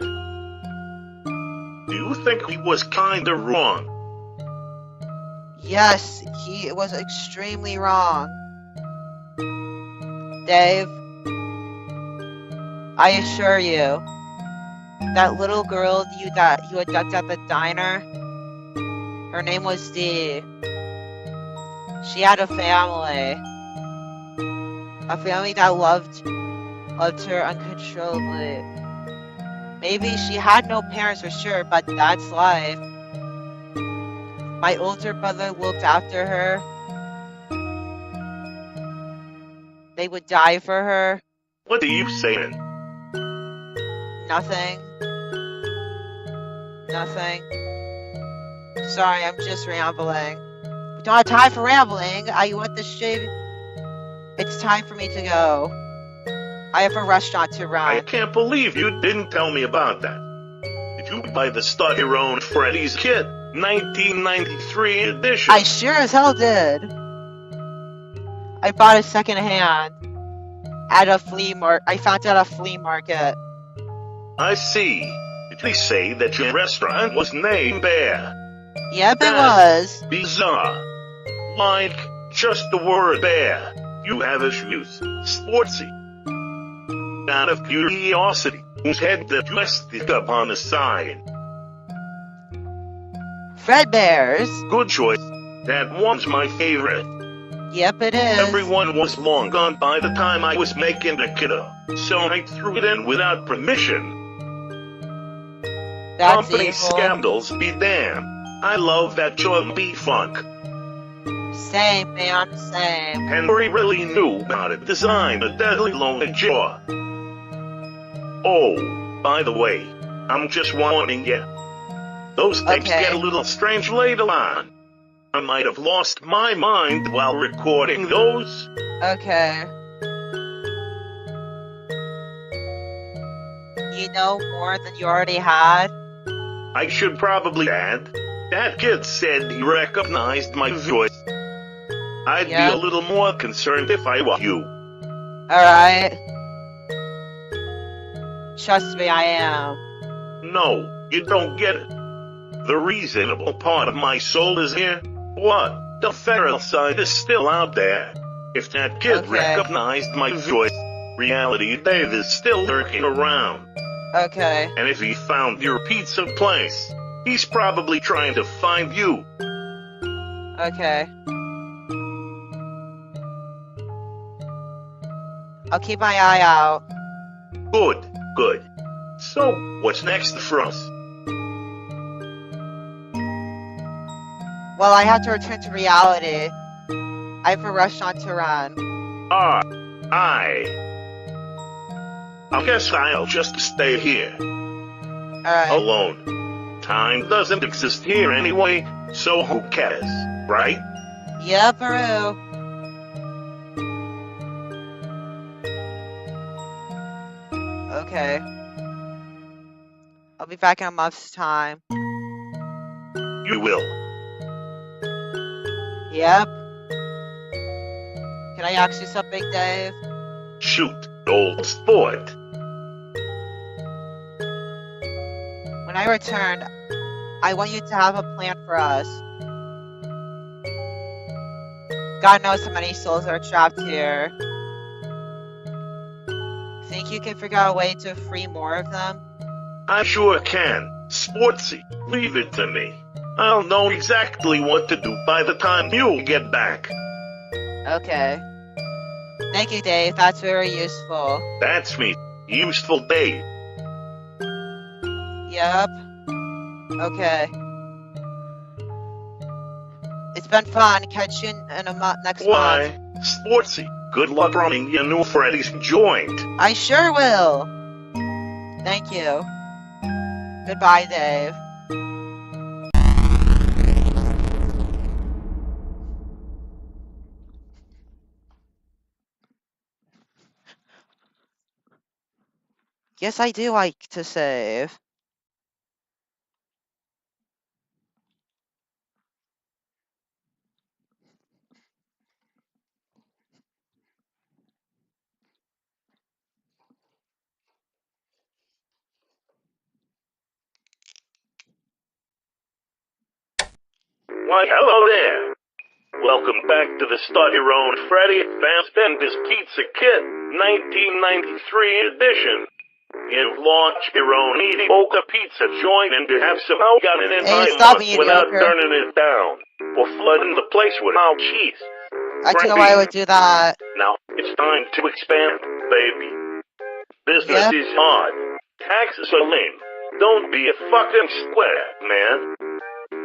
Do you think he was kinda wrong? Yes, he was extremely wrong. Dave, I assure you, that little girl you abducted at the diner, her name was Dee. She had a family that loved her uncontrollably. Maybe she had no parents for sure, but that's life. My older brother looked after her. They would die for her. What are you saying? Nothing. Nothing. Sorry, I'm just rambling. We don't have time for rambling. I want the shit. It's time for me to go. I have a restaurant to I run. can't believe you didn't tell me about that. Did you buy the Start Your Own Freddy's kit? 1993 edition. I sure as hell did. I bought it secondhand at a flea market. I found it at a flea market. I see. Did they say that your restaurant was named Bear? Yep, it That's was. bizarre. Like, just the word bear. You have issues. Sportsy. Out of curiosity, whose head did you stick up on the sign? Fredbear's. Good choice. That one's my favorite. Yep, it is. Everyone was long gone by the time I was making the kiddo, so I threw it in without permission. That's Company evil. scandals be damned. I love that jumpy funk. Same, man, same. Henry really knew how to design a deadly lonely jaw. Oh, by the way, I'm just warning you. Those tapes Okay. get a little strange later on. I might have lost my mind while recording those. Okay. You know more than you already had? I should probably add, that kid said he recognized my voice. I'd Yeah. be a little more concerned if I were you. Alright. Trust me, I am. No, you don't get it. The reasonable part of my soul is here. What? The feral side is still out there. If that kid Okay. recognized my voice, reality Dave is still lurking around. Okay. And if he found your pizza place, he's probably trying to find you. Okay. I'll keep my eye out. Good, good. So, what's next for us? Well, I have to return to reality. I have a restaurant to run. I guess I'll just stay here, Alright. alone. Time doesn't exist here anyway, so who cares, right? Yeah, Peru. Okay. I'll be back in a month's time. You will. Yep. Can I ask you something, Dave? Shoot, old sport. When I return, I want you to have a plan for us. God knows how many souls are trapped here. Think you can figure out a way to free more of them? I sure can. Sportsy, leave it to me. I'll know exactly what to do by the time you get back. Okay. Thank you, Dave. That's very useful. That's me, useful Dave. Yep. Okay. It's been fun. Catch you in a next Why, month. Sportsy, good luck running your new Freddy's joint. I sure will. Thank you. Goodbye, Dave. Yes, I do like to save. Why, hello there. Welcome back to the Start Your Own Freddy Fast Bendis Pizza Kit, 1993 edition. You've launched your own mediocre pizza joint and you have somehow gotten in Hey, by stop month without mediocre. turning it down, or flooding the place without cheese. I don't know why I would do that. Now, it's time to expand, baby. Business Yep. is hard. Taxes are lame. Don't be a fucking square, man.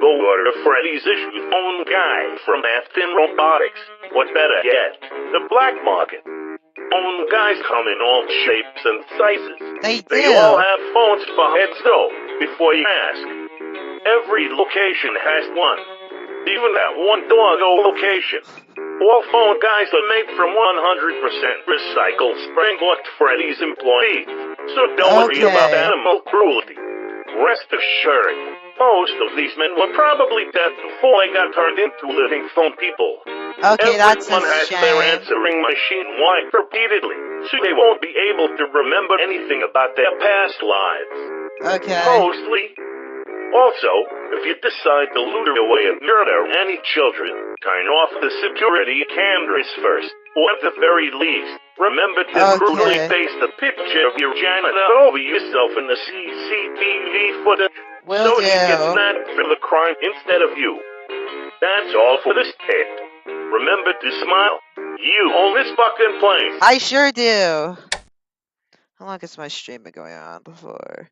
Go order Freddy's issue's own guy from Afton Robotics. What better yet, the black market. phone guys come in all shapes and sizes. They They do. all have phones for heads though, before you ask. Every location has one. Even that one doggo location. All phone guys are made from 100% recycled spring-locked Freddy's employees. So don't worry about Okay. animal cruelty. Rest assured, most of these men were probably dead before they got turned into living phone people. Okay, that's a Everyone has their shame. answering machine wiped repeatedly, so they won't be able to remember anything about their past lives. Okay. Mostly. Also, if you decide to loot away and murder any children, turn off the security cameras first. Or at the very least, remember to brutally Okay. paste a picture of your janitor over yourself in the CCTV footage Will so he gets do. mad for the crime instead of you. That's all for this tape. Remember to smile. You own this fucking place. I sure do. How long has my stream been going on before?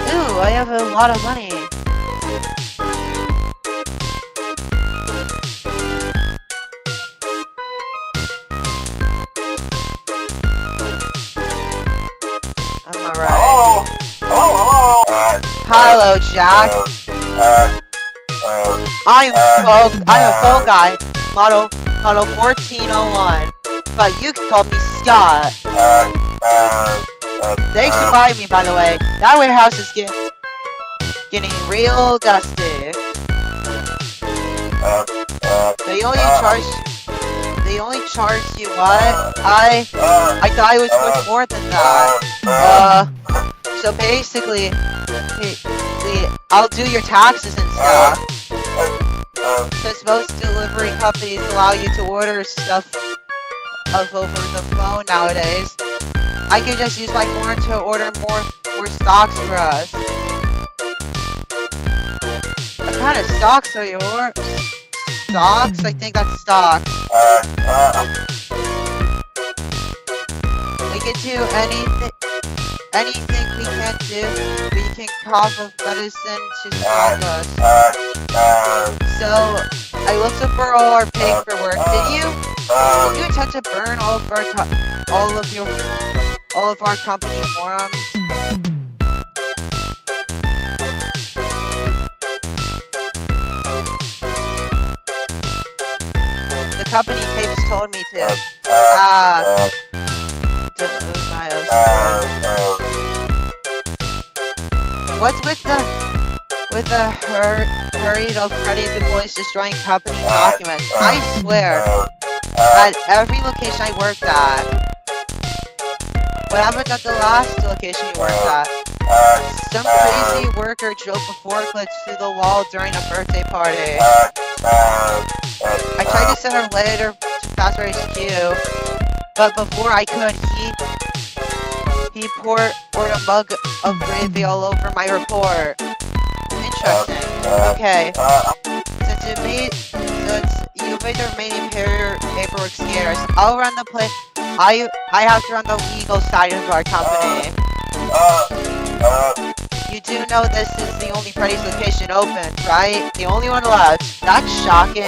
Ooh, I have a lot of money. I'm alright. Hello, Jack. I'm a phone guy, model 1401. But you can call me Scott. Thanks for buying me, by the way. That warehouse is getting real dusty. They only charge you what? I thought it was much more than that. So basically, I'll do your taxes and stuff. Since most delivery companies allow you to order stuff over the phone nowadays, I could just use my phone to order more stocks for us. What kind of stocks are yours? Stocks? I think that's stocks. We can do anything we can do. We can cough of medicine to stop us. So, I looked over all our paperwork. Did you intend to burn all of our company forums? The company papers told me to. Don't lose my What's with the hurried of Freddy's employees destroying company documents? I swear, at every location I worked at. What happened at the last location you worked at? Some crazy worker drove a forklift through the wall during a birthday party. I tried to send a letter to Fast HQ, but before I could, he poured a mug of gravy all over my report. Interesting. Okay. Since you made the remaining paperwork scarce, I'll run the play. I have to run the legal side of our company. You do know this is the only Freddy's location open, right? The only one left. That's shocking.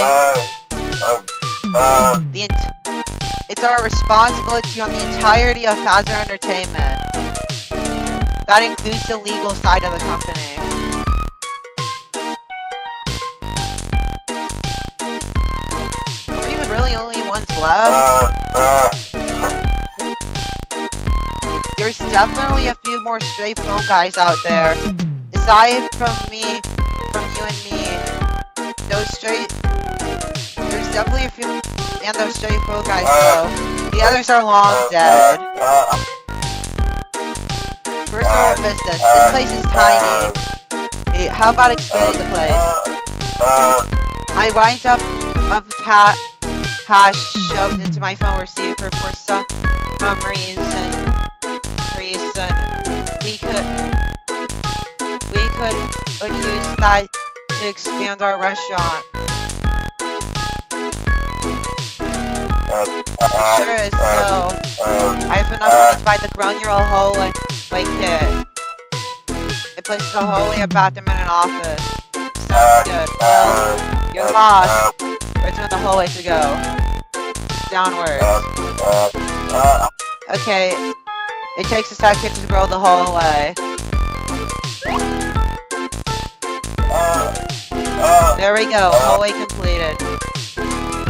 It's our responsibility on the entirety of Hazard Entertainment. That includes the legal side of the company. Are we really only ones left? There's definitely a few more stray phone guys out there. Aside from you and me. There's definitely a few, and those stray phone guys though. The others are long dead. First order of business. This place is tiny. Hey, how about expanding the place? I wind up a hash shoved into my phone receiver for some reason. We could use that to expand our restaurant. Sure is so. I have enough money to buy the grown-year-old hallway kit. It places a hallway, a bathroom, and an office. Sounds good. Well, You're lost. Where's the hallway to go? Downwards. Okay. It takes a second to go the hallway. There we go. Hallway completed.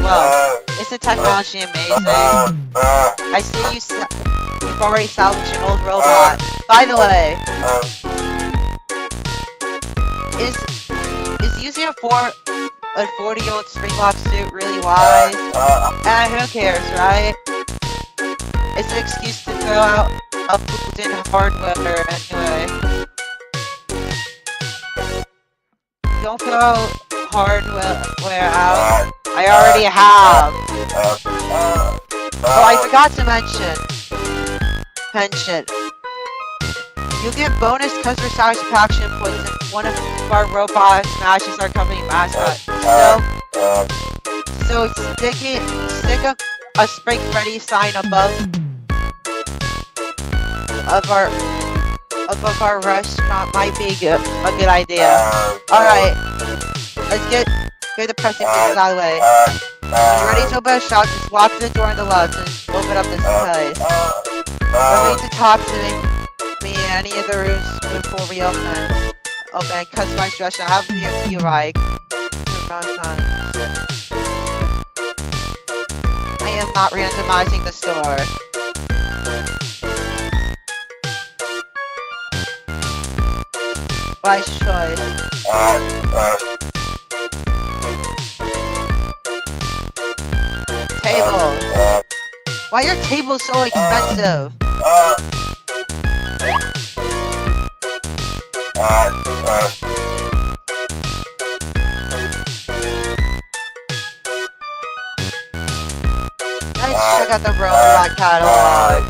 Whoa. Isn't technology amazing? I see you've already salvaged an old robot. By the way, is using a 40-year-old Springbok suit really wise? Who cares, right? It's an excuse to throw out a in hardware anyway. Don't throw hardware out. I already have. Oh, I forgot to mention. Pension. You get bonus customer satisfaction points if one of our robots matches our company mascot. So stick a Spring Freddy sign above our restaurant might be a good idea. Alright, let's get the pressing things out of the way. When you're ready to open a shop, just walk to the door on the left and open up this place. Don't need to talk to me in any of the rooms before we open. Customized restaurant, have you like. I am not randomizing the store. Wise choice. Tables. Why are tables so expensive? Let's check out the robot catalog.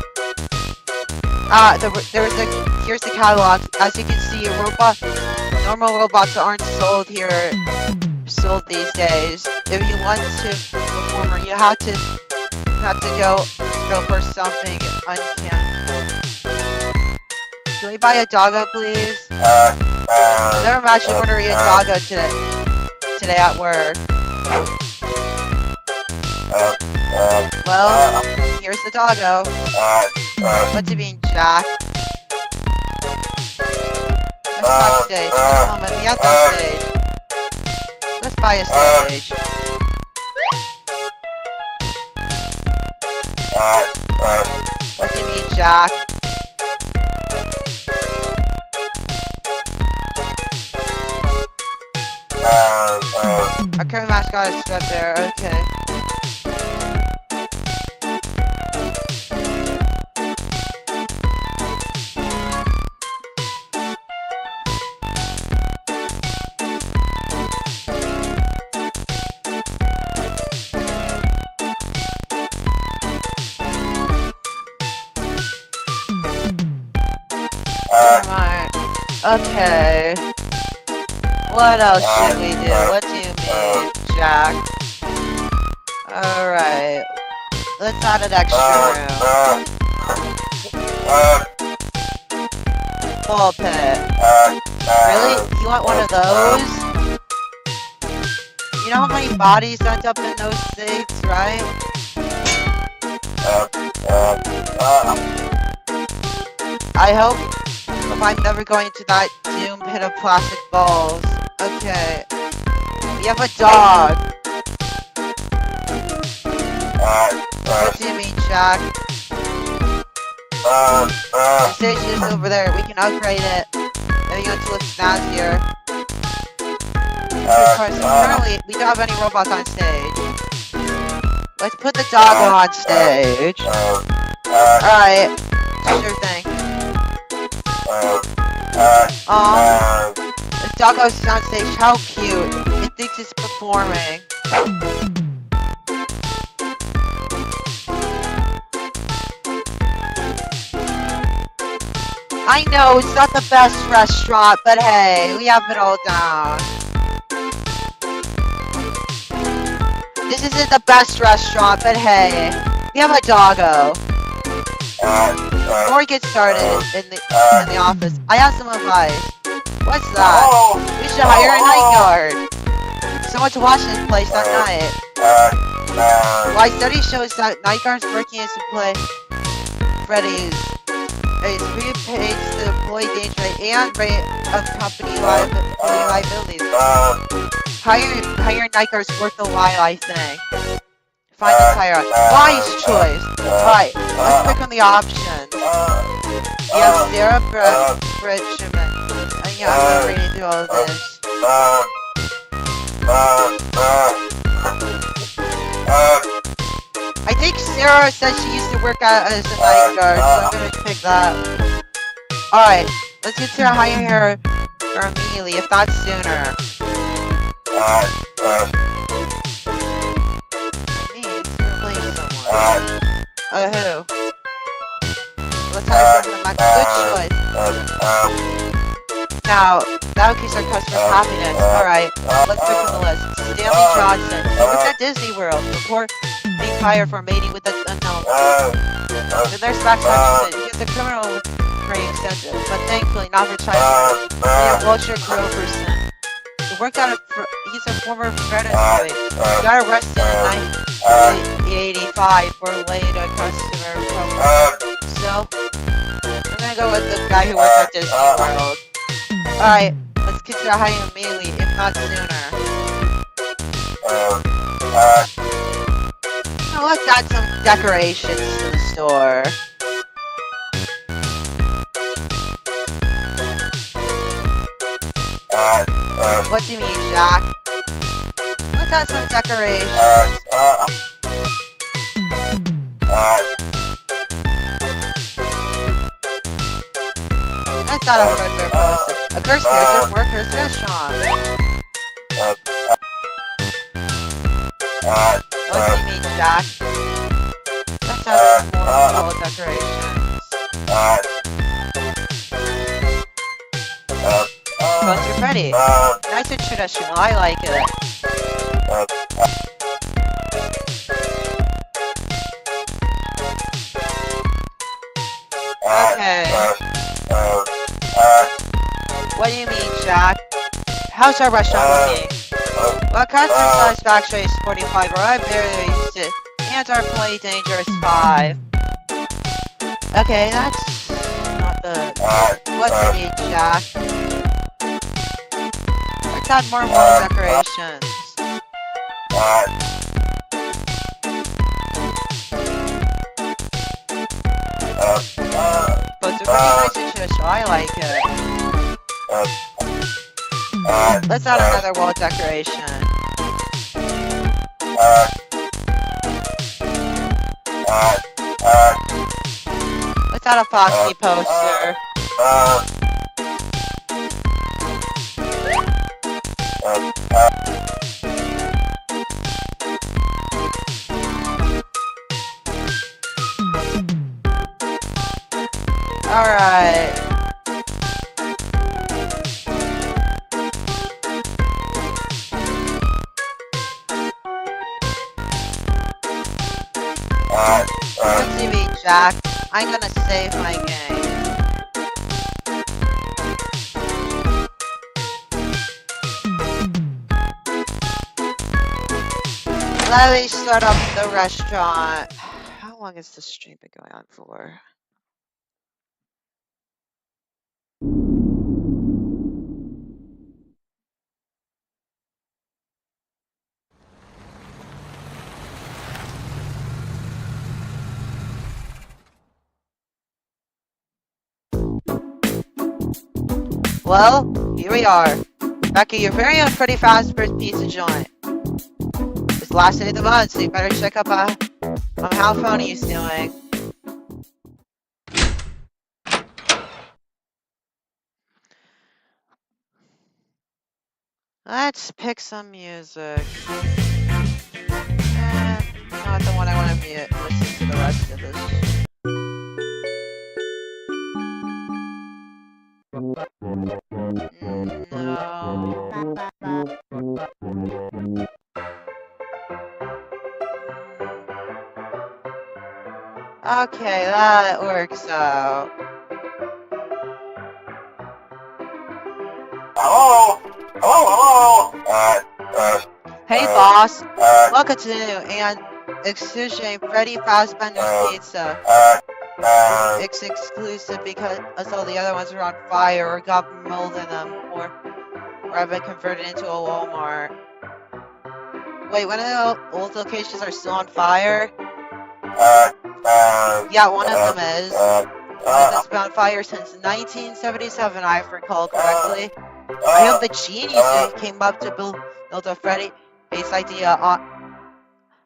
Here's the catalog. As you can see, normal robots aren't sold these days. If you want to perform, you have to go for something uncanny. Can we buy a doggo, please? I never imagined ordering a doggo today at work. Well, here's the doggo. What's it mean, Jack? Let's talk stage. Come on, let me out that stage. Let's buy a stage. What's it mean, Jack? Our current mascot is stuck there, okay. Okay. What else should we do? What do you mean, Jack? Alright. Let's add an extra room. Ball pit. Really? You want one of those? You know how many bodies end up in those things, right? I hope I'm never going to that doomed pit of plastic balls. Okay. We have a dog. What do you mean, Jack? The station is over there. We can upgrade it. Maybe go to its nastier. Currently, we don't have any robots on stage. Let's put the doggo on stage. Alright. Sure thing. The doggo's on stage. How cute. It thinks it's performing. I know it's not the best restaurant, but hey, we have it all down. This isn't the best restaurant, but hey, we have a doggo. Before we get started in the office, I have some advice. What's that? We should hire a night guard. someone to watch this place at night. Why study shows that night guards working as to play Freddy's is prepaid to employee danger rate and rate of company liabilities. Hire night guards worth the while, I think. Find the tire. Wise choice. Right, let's click on the options. You have Sarah Bridgman. Yeah, I'm not reading through all of this. I think Sarah said she used to work as a night guard, so I'm gonna pick that. Alright, let's consider hiring her immediately, if not sooner. Needs to replace someone. Who? Let's hire someone like good choice. Now, that increases our customers' happiness. Alright, let's pick from the list. Stanley Johnson. He works at Disney World. Report being hired for mating with an unknown. The nurse Max Hutchinson. He has a criminal very extensive, but thankfully not for child. He a Wilshire Grove person. He worked out he's a former Freddy. He got arrested in 1985 for late a customer program. So, I'm gonna go with the guy who worked at Disney World. Alright, let's consider hiring immediately, if not sooner. Now let's add some decorations to the store. What do you mean, Jack? Let's add some decorations. That's not a regular person. A curse person workers restaurant. What do you mean, Jack? Let's have some more cool decorations. Sponsor Freddy. Nice and traditional, I like it. Okay. What do you mean, Jack? How's our restaurant looking? Well, customer satisfaction is 45, or I'm barely used to. And our play danger is 5. Okay, that's not the... What do you mean, Jack? Let's add more wall decorations. But it's pretty nice and traditional, I like it. Let's add another wall decoration. Let's add a Foxy poster. Alright. Good TV, Jack. I'm gonna save my game. Let me start up the restaurant. How long has this stream been going on for? Well, here we are. Back at your very own Freddy Fazbear's Pizza Joint. It's the last day of the month, so you better check up on how Phony's doing. Let's pick some music. Not the one I want to listen to the rest of this. No. Okay, that works out. Hello? Hello, hello? boss. Welcome to and exclusion Freddy Fazbender's Pizza. It's exclusive because all the other ones are on fire or got mold in them or have been converted into a Walmart. Wait, one of the old locations are still on fire? Yeah, one of them is. One that's been on fire since 1977, if I recall correctly. I hope the genius who came up to build a Freddy base idea on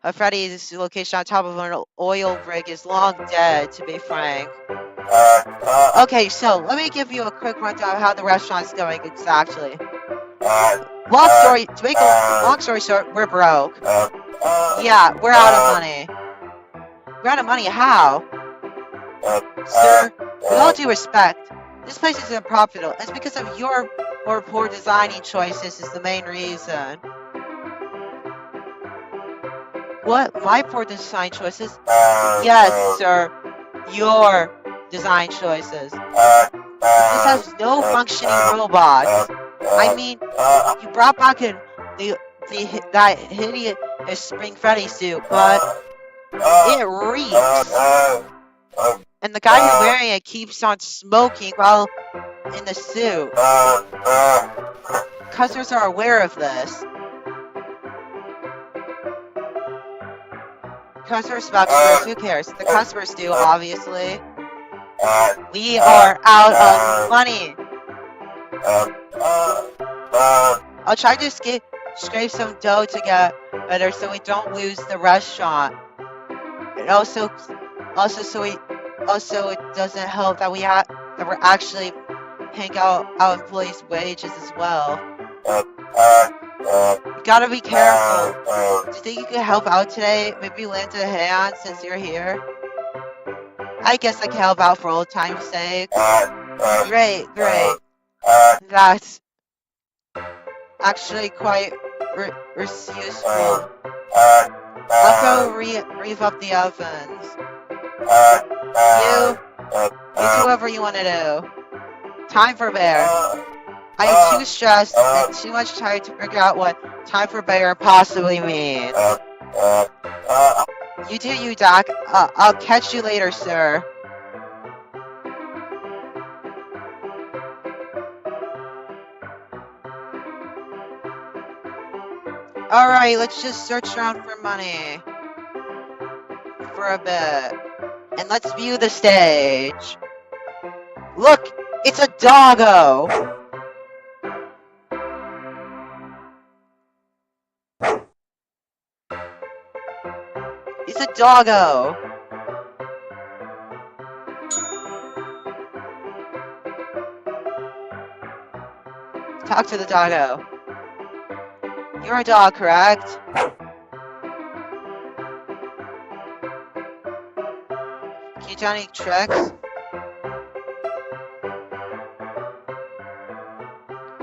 a Freddy's location on top of an oil rig is long dead, to be frank. Okay, so let me give you a quick rundown of how the restaurant's going exactly. Long story short, we're broke. Yeah, we're out of money. We're out of money, how? Sir, with all due respect, this place is unprofitable. It's because of your poor designing choices is the main reason. What? My poor design choices? Yes, sir. Your design choices. This has no functioning robots. I mean, you brought back in that hideous Spring Freddy suit, but it reeks. And the guy who's wearing it keeps on smoking while in the suit. Customers are aware of this. Customers smoke cigarettes, who cares? The customers do, obviously. We are out of money. I'll try to scrape some dough together so we don't lose the restaurant. And also it doesn't help that we're actually paying out our employees' wages as well. You gotta be careful. Do you think you could help out today? Maybe lend a hand since you're here? I guess I can help out for old time's sake. Great. That's actually quite useful. I'll go rev up the ovens. You do whatever you want to do. Time for bear. I am too stressed and too much tired to figure out what time for bear possibly means. You do you, Doc. I'll catch you later, sir. Alright, let's just search around for money. For a bit. And let's view the stage. Look! It's a doggo! It's a doggo! Talk to the doggo. You're a dog, correct? Can you do any tricks?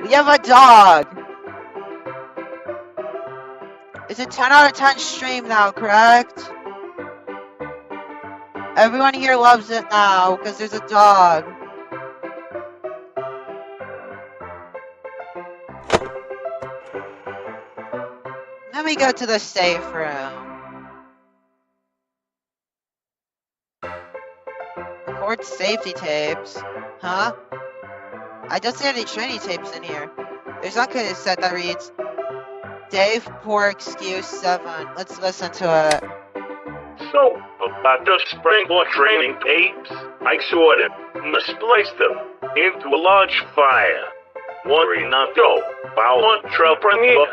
We have a dog! It's a 10 out of 10 stream now, correct? Everyone here loves it now, because there's a dog. Let me go to the safe room. Record safety tapes. Huh? I don't see any training tapes in here. There's not a set that reads Dave, poor excuse 7. Let's listen to it. So, about the sprinkler training tapes, I sort of misplaced them into a large fire. Worry not though, about entrepreneur.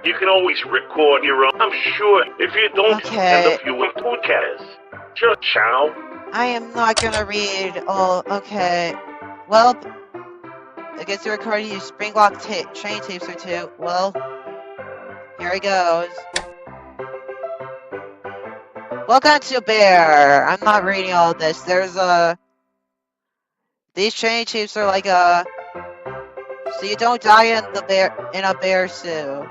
You can always record your own. I'm sure if you don't Okay. and a few podcasts. Just ciao. I am not gonna read all. Okay. Well, I guess you're recording you spring lock train tapes or two. Well, here it goes. Welcome to Bear. I'm not reading all this. There's these training tapes are like so you don't die in a bear suit.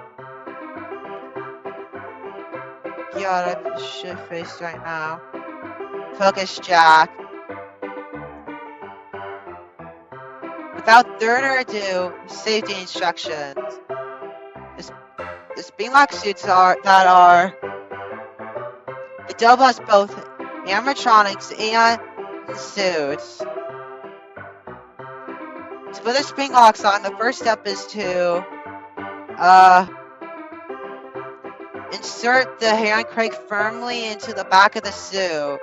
God, I'm shit-faced right now. Focus, Jack. Without further ado, safety instructions. The springlock suits are it double as both animatronics and suits. To put the spring locks on, the first step is to insert the hand crank firmly into the back of the suit.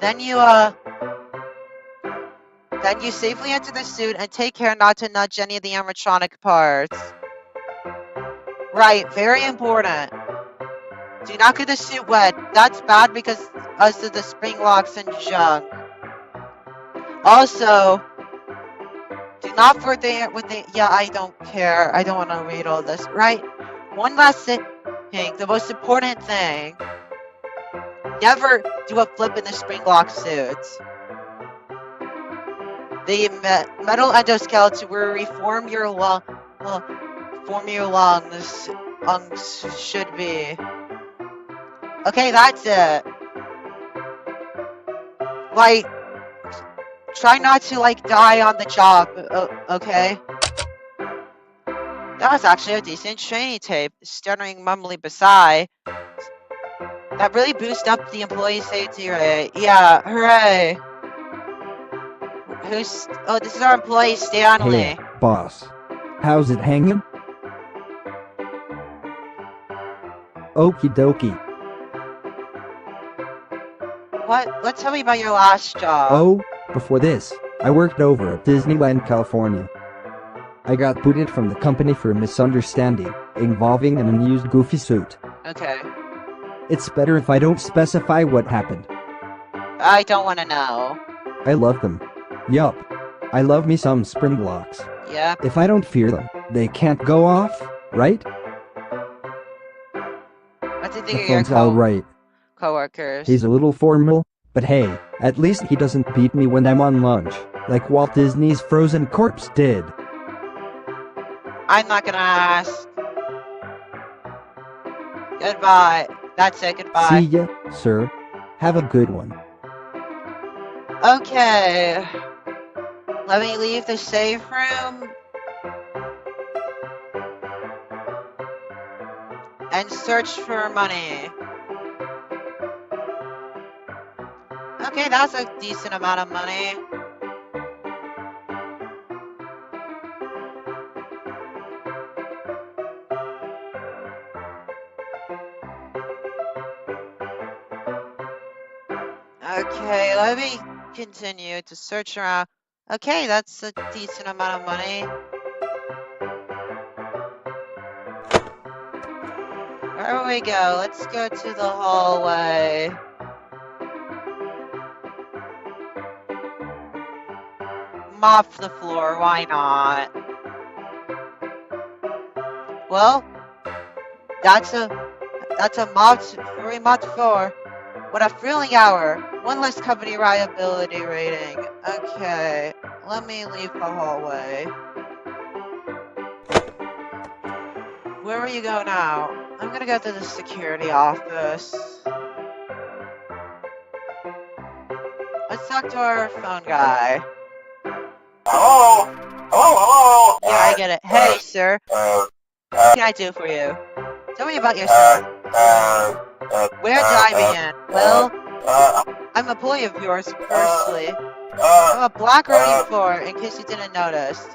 Then you safely enter the suit and take care not to nudge any of the animatronic parts. Right, very important. Do not get the suit wet. That's bad because of the spring locks and junk. Also, do not forget with the yeah, I don't care. I don't want to read all this. Right? One last thing, the most important thing. Never do a flip in the spring lock suits. The metal endoskeleton will reform your lungs should be. Okay, that's it. Like, try not to, like, die on the job, okay? That was actually a decent training tape, stuttering mumbly beside. That really boosted up the employee safety rate. Yeah, hooray. Oh, this is our employee, Stanley. Hey, boss. How's it hanging? Okie dokie. What? Tell me about your last job. Oh, before this, I worked over at Disneyland, California. I got booted from the company for a misunderstanding involving an unused Goofy suit. Okay. It's better if I don't specify what happened. I don't want to know. I love them. Yup. I love me some spring blocks. Yep. If I don't fear them, they can't go off, right? What do you The think of your phone's alright. coworkers? He's a little formal, but hey, at least he doesn't beat me when I'm on lunch, like Walt Disney's Frozen Corpse did. I'm not gonna ask. Goodbye. That's it, goodbye. See ya, sir. Have a good one. Okay. Let me leave the safe room. And search for money. Okay, that's a decent amount of money. Okay, let me continue to search around. Okay, that's a decent amount of money. Where we go? Let's go to the hallway. Mop the floor, why not? Well, that's a fully mopped floor. What a thrilling hour. One less company liability rating. Okay, let me leave the hallway. Where will you go now? I'm gonna go to the security office. Let's talk to our phone guy. Hello? Hello? Yeah, I get it. Hey, sir. What can I do for you? Tell me about yourself. Where did I begin? Well, I'm an employee of yours, firstly. I'm a black running floor, in case you didn't notice.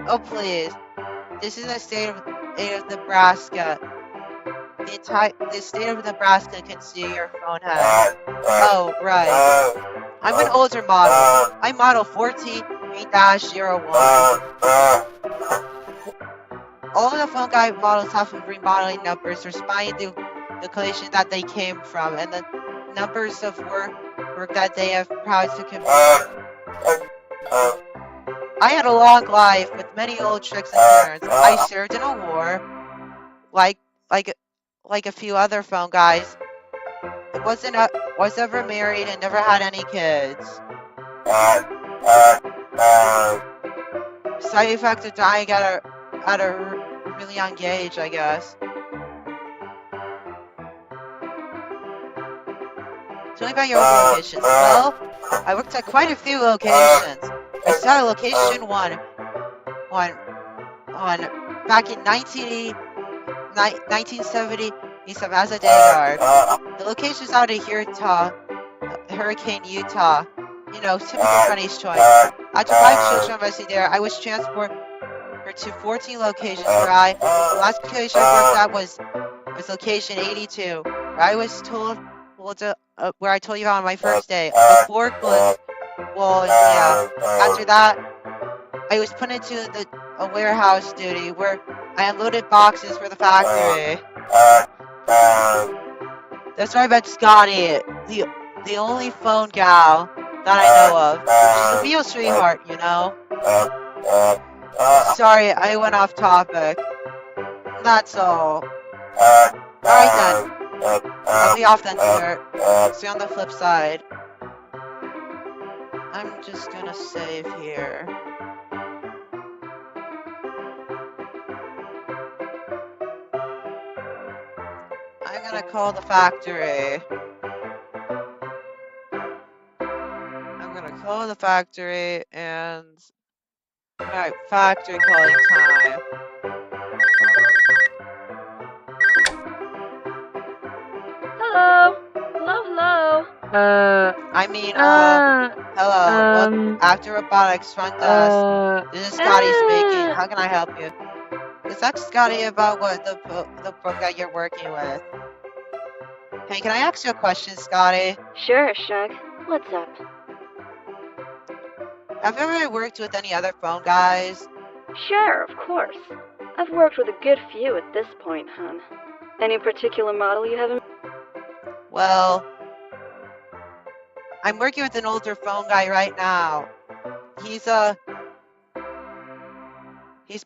Oh, please. This is the state of Nebraska. The state of Nebraska can see your phone has. Oh, right. I'm an older model. I'm model 14-01. All of the phone guy models have remodeling numbers responding to the collision that they came from, and the numbers of work that they have proud to commit. I had a long life with many old tricks and turns. I served in a war, like a few other phone guys. Was ever married and never had any kids. Side effect of dying at a really young age, I guess. Tell me about your locations. Well, I worked at quite a few locations. I started location one back in 1970, as a day guard. The location's out of Utah, Hurricane, Utah. You know, typical Freddy's choice. After 5 children resting there, I was transported to 14 locations the last location I worked at was location 82, where I was told, where I told you about on my first day, a forklift. Well, yeah. After that, I was put into a warehouse duty where I unloaded boxes for the factory. That's where I met Scotty, the only phone gal that I know of. She's a real sweetheart, you know. Sorry, I went off topic. That's all. Alright then. I'll be off then, sir. See you on the flip side. I'm just gonna save here. I'm gonna call the factory. I'm gonna call the factory and... Alright, factory calling time. Hello. Hello. Hello. After robotics front desk. This is Scotty speaking. How can I help you? Is that Scotty about what the book that you're working with? Hey, can I ask you a question, Scotty? Sure, Shug. What's up? Have you ever worked with any other phone guys? Sure, of course. I've worked with a good few at this point, hon. Any particular model you haven't? Well, I'm working with an older phone guy right now. He's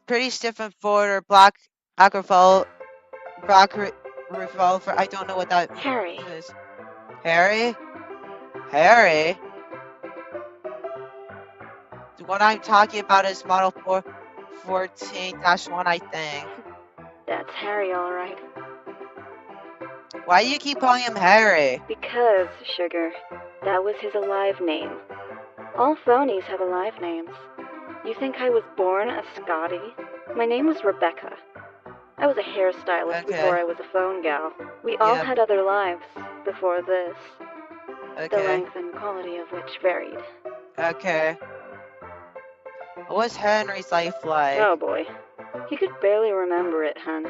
pretty stiff and forward, or black revolver. I don't know what that Harry. is. Harry? Harry? The one I'm talking about is model 414-1, I think. That's Harry, alright. Why do you keep calling him Harry? Because, Sugar, that was his alive name. All phonies have alive names. You think I was born a Scotty? My name was Rebecca. I was a hairstylist before I was a phone gal. We all had other lives before this. The length and quality of which varied. Okay. What was Henry's life like? Oh boy. He could barely remember it, hun.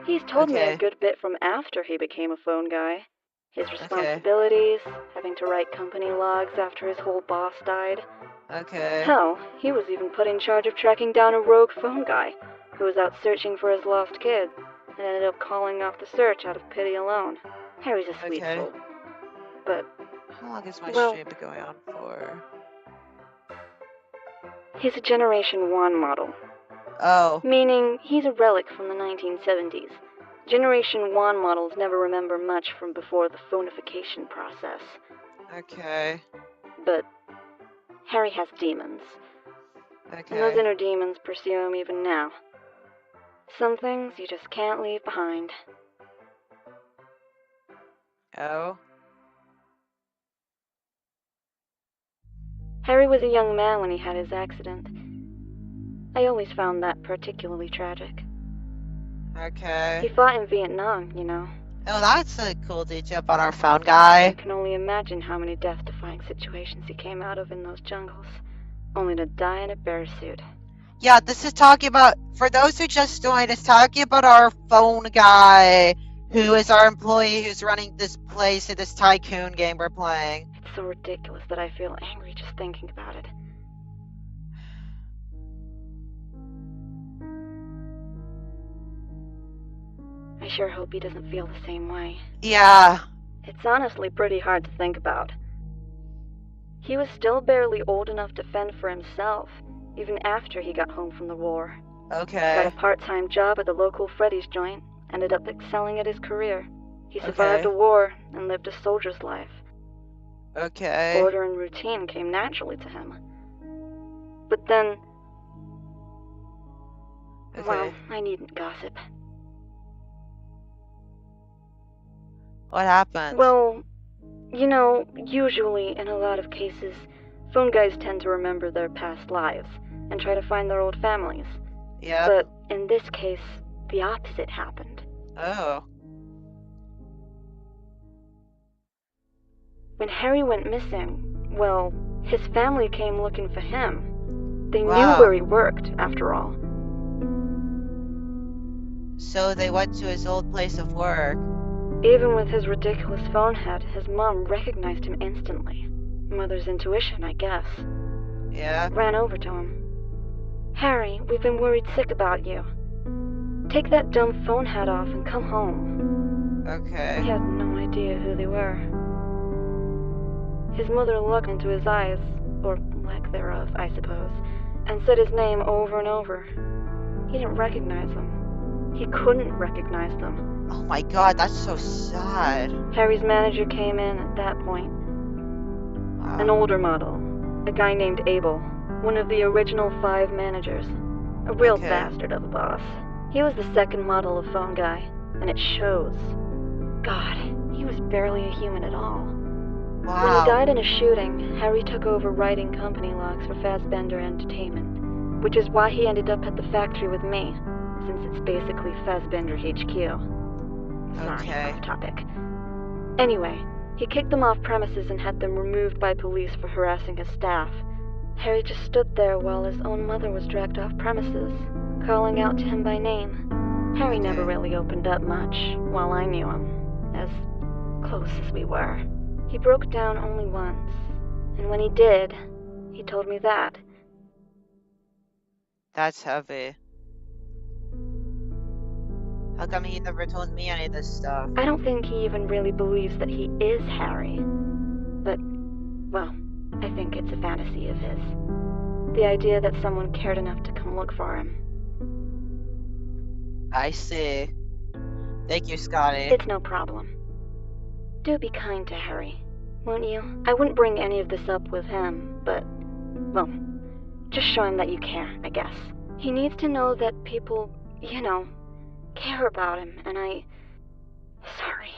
He's told me a good bit from after he became a phone guy. His responsibilities, having to write company logs after his whole boss died. Hell, he was even put in charge of tracking down a rogue phone guy who was out searching for his lost kid and ended up calling off the search out of pity alone. Harry's a sweet soul. But... how long is my stream been going on for? He's a Generation 1 model. Oh. Meaning, he's a relic from the 1970s. Generation 1 models never remember much from before the phonification process. Okay. But Harry has demons. And those inner demons pursue him even now. Some things you just can't leave behind. Oh? Harry was a young man when he had his accident. I always found that particularly tragic. Okay. He fought in Vietnam, you know. Oh, that's a cool detail about our phone guy. I can only imagine how many death-defying situations he came out of in those jungles, only to die in a bear suit. Yeah, this is talking about, for those who just joined, it's talking about our phone guy, who is our employee who's running this place in this tycoon game we're playing. It's so ridiculous that I feel angry just thinking about it. I sure hope he doesn't feel the same way. Yeah. It's honestly pretty hard to think about. He was still barely old enough to fend for himself, even after he got home from the war. Okay. Got a part-time job at the local Freddy's joint, ended up excelling at his career. He survived a war and lived a soldier's life. Okay. Order and routine came naturally to him. But then... well, I needn't gossip. What happened? Well, you know, usually, in a lot of cases, phone guys tend to remember their past lives and try to find their old families. Yep. But in this case, the opposite happened. Oh. When Harry went missing, well, his family came looking for him. They Wow. knew where he worked, after all. So they went to his old place of work. Even with his ridiculous phone head, his mom recognized him instantly. Mother's intuition, I guess. Yeah. Ran over to him. Harry, we've been worried sick about you. Take that dumb phone hat off and come home. Okay. He had no idea who they were. His mother looked into his eyes, or lack thereof, I suppose, and said his name over and over. He didn't recognize them. He couldn't recognize them. Oh my god, that's so sad. Harry's manager came in at that point. Wow. An older model. A guy named Abel. One of the original 5 managers. A real Okay. bastard of a boss. He was the second model of phone guy, and it shows. God, he was barely a human at all. When Wow. he died in a shooting, Harry took over writing company logs for Fassbender Entertainment, which is why he ended up at the factory with me, since it's basically Fassbender HQ. Sorry, Okay. off topic. Anyway, he kicked them off premises and had them removed by police for harassing his staff. Harry just stood there while his own mother was dragged off premises, calling out to him by name. Harry never Okay. really opened up much while I knew him, as close as we were. He broke down only once, and when he did, he told me that. That's heavy. How come he never told me any of this stuff? I don't think he even really believes that he is Harry. But, well, I think it's a fantasy of his. The idea that someone cared enough to come look for him. I see. Thank you, Scotty. It's no problem. Do be kind to Harry, won't you? I wouldn't bring any of this up with him, but, well, just show him that you care, I guess. He needs to know that people, care about him, and sorry,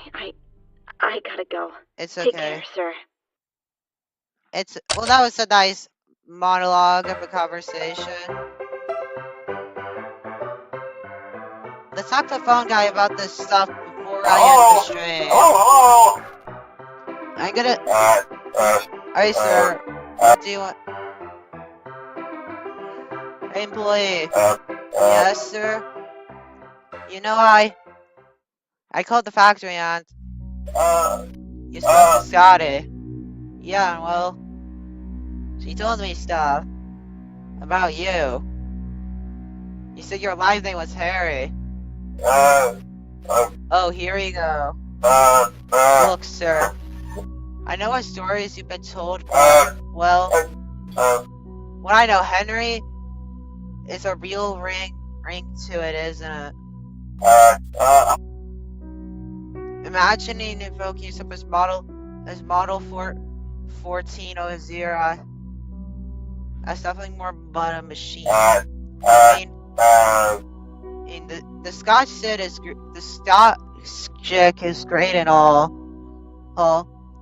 I gotta go. It's Take okay. care, sir. Well, that was a nice monologue of a conversation. Let's talk to the phone guy about this stuff before I end the stream. Hello, I'm gonna. hello. Alright, sir. What do you want? Hey, employee. Yes, sir. You know, I called the factory and you spoke to Scotty. Yeah, well, she told me stuff about you. You said your live name was Harry. Oh, here we go. Look, sir. I know what stories you've been told, but, well, what I know, Henry is a real ring to it, isn't it? Imagining invoking yourself as model for 1400 as something more but a machine. I mean, the Scotch Sid is the Scotch chick is great and all,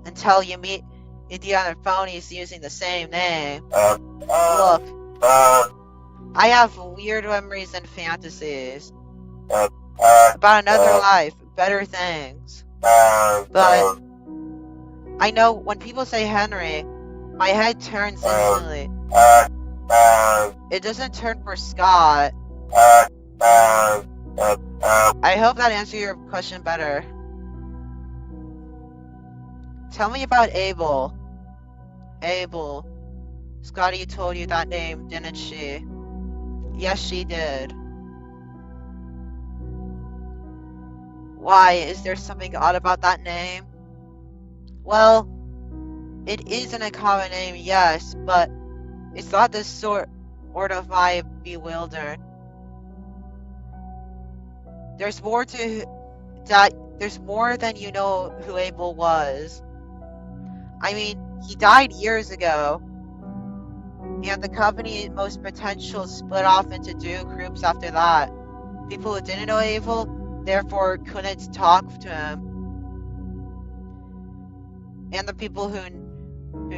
until you meet the other phonies using the same name. Look, I have weird memories and fantasies about another life, better things. But I know when people say Henry, my head turns instantly. It doesn't turn for Scott. I hope that answered your question better. Tell me about Abel. Abel. Scotty told you that name, didn't she? Yes, she did. Why? Is there something odd about that name? Well, it isn't a common name, yes, but it's not the sort of my bewildered. There's more to that. There's more than you know who Abel was. I mean, he died years ago, and the company's most potential split off into two groups after that. People who didn't know Abel, therefore couldn't talk to him, and the people who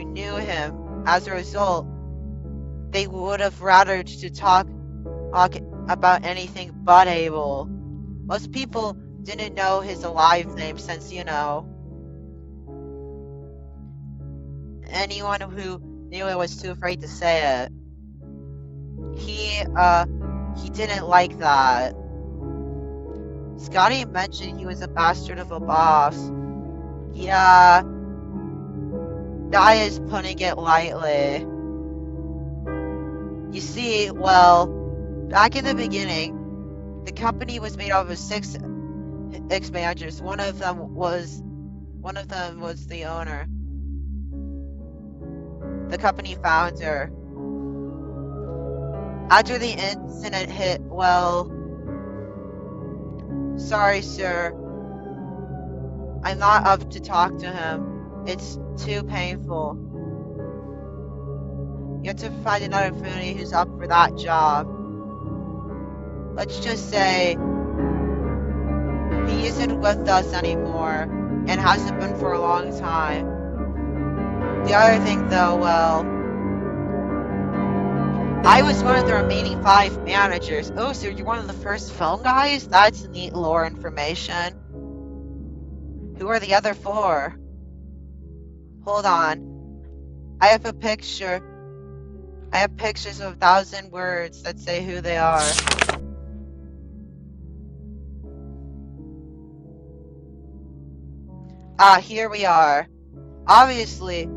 knew him. As a result, they would have rather to talk about anything but Abel. Most people didn't know his alive name since, anyone who knew it was too afraid to say it. He didn't like that. Scotty mentioned he was a bastard of a boss. Yeah, that is putting it lightly. You see, well, back in the beginning, the company was made up of 6 ex-managers. One of them was the owner, the company founder. After the incident hit, well, sorry, sir, I'm not up to talk to him. It's too painful. You have to find another Freddy who's up for that job. Let's just say he isn't with us anymore and hasn't been for a long time. The other thing though, well, I was one of the remaining 5 managers. Oh, so you're one of the first phone guys? That's neat lore information. Who are the other 4? Hold on. I have pictures of 1,000 words that say who they are. Here we are. Obviously,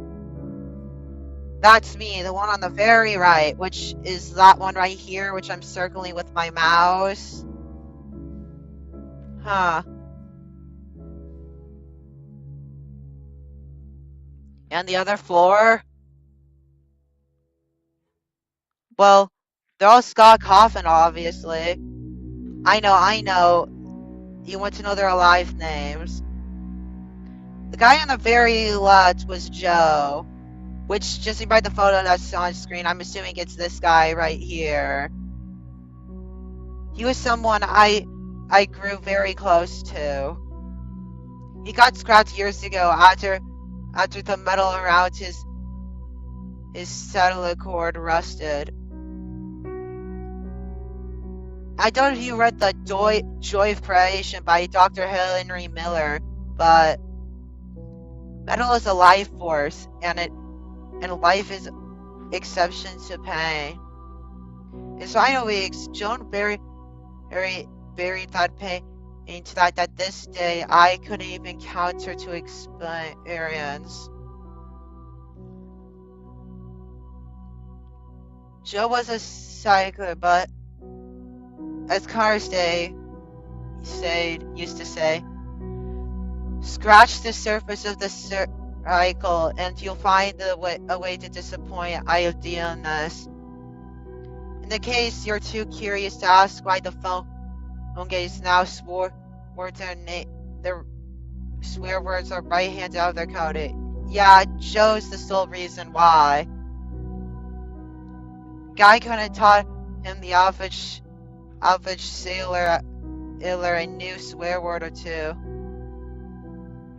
that's me, the one on the very right, which is that one right here, which I'm circling with my mouse. Huh. And the other 4? Well, they're all Scott Coffin, obviously. I know. You want to know their alive names. The guy on the very left was Joe, which, judging by the photo that's on screen, I'm assuming it's this guy right here. He was someone I grew very close to. He got scrapped years ago after the metal around his satellite cord rusted. I don't know if you read the Joy of Creation by Dr. Henry Miller, but metal is a life force, and life is exception to pain. In final weeks, Joan buried that pain into that this day I couldn't even counter to experience. Joe was a cycler, but as Cars Day used to say, scratch the surface of the cycle and you'll find a way to disappoint idealness. In the case you're too curious to ask why the phone gays now swore their swear words are right hands out of their code. Yeah, Joe's the sole reason why. Guy couldn't taught him the average sailor a new swear word or 2.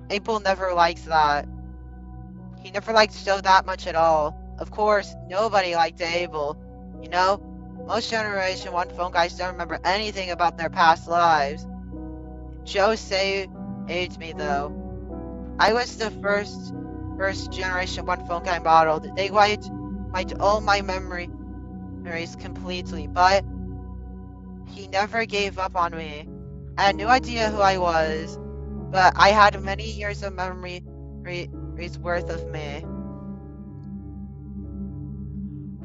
Abel never liked that. He never liked Joe that much at all. Of course, nobody liked Abel. You know, most Generation 1 phone guys don't remember anything about their past lives. Joe saved me though. I was the first Generation 1 phone guy modeled. They wiped all my memories completely, but he never gave up on me. I had no idea who I was, but I had many years of memories worth of me.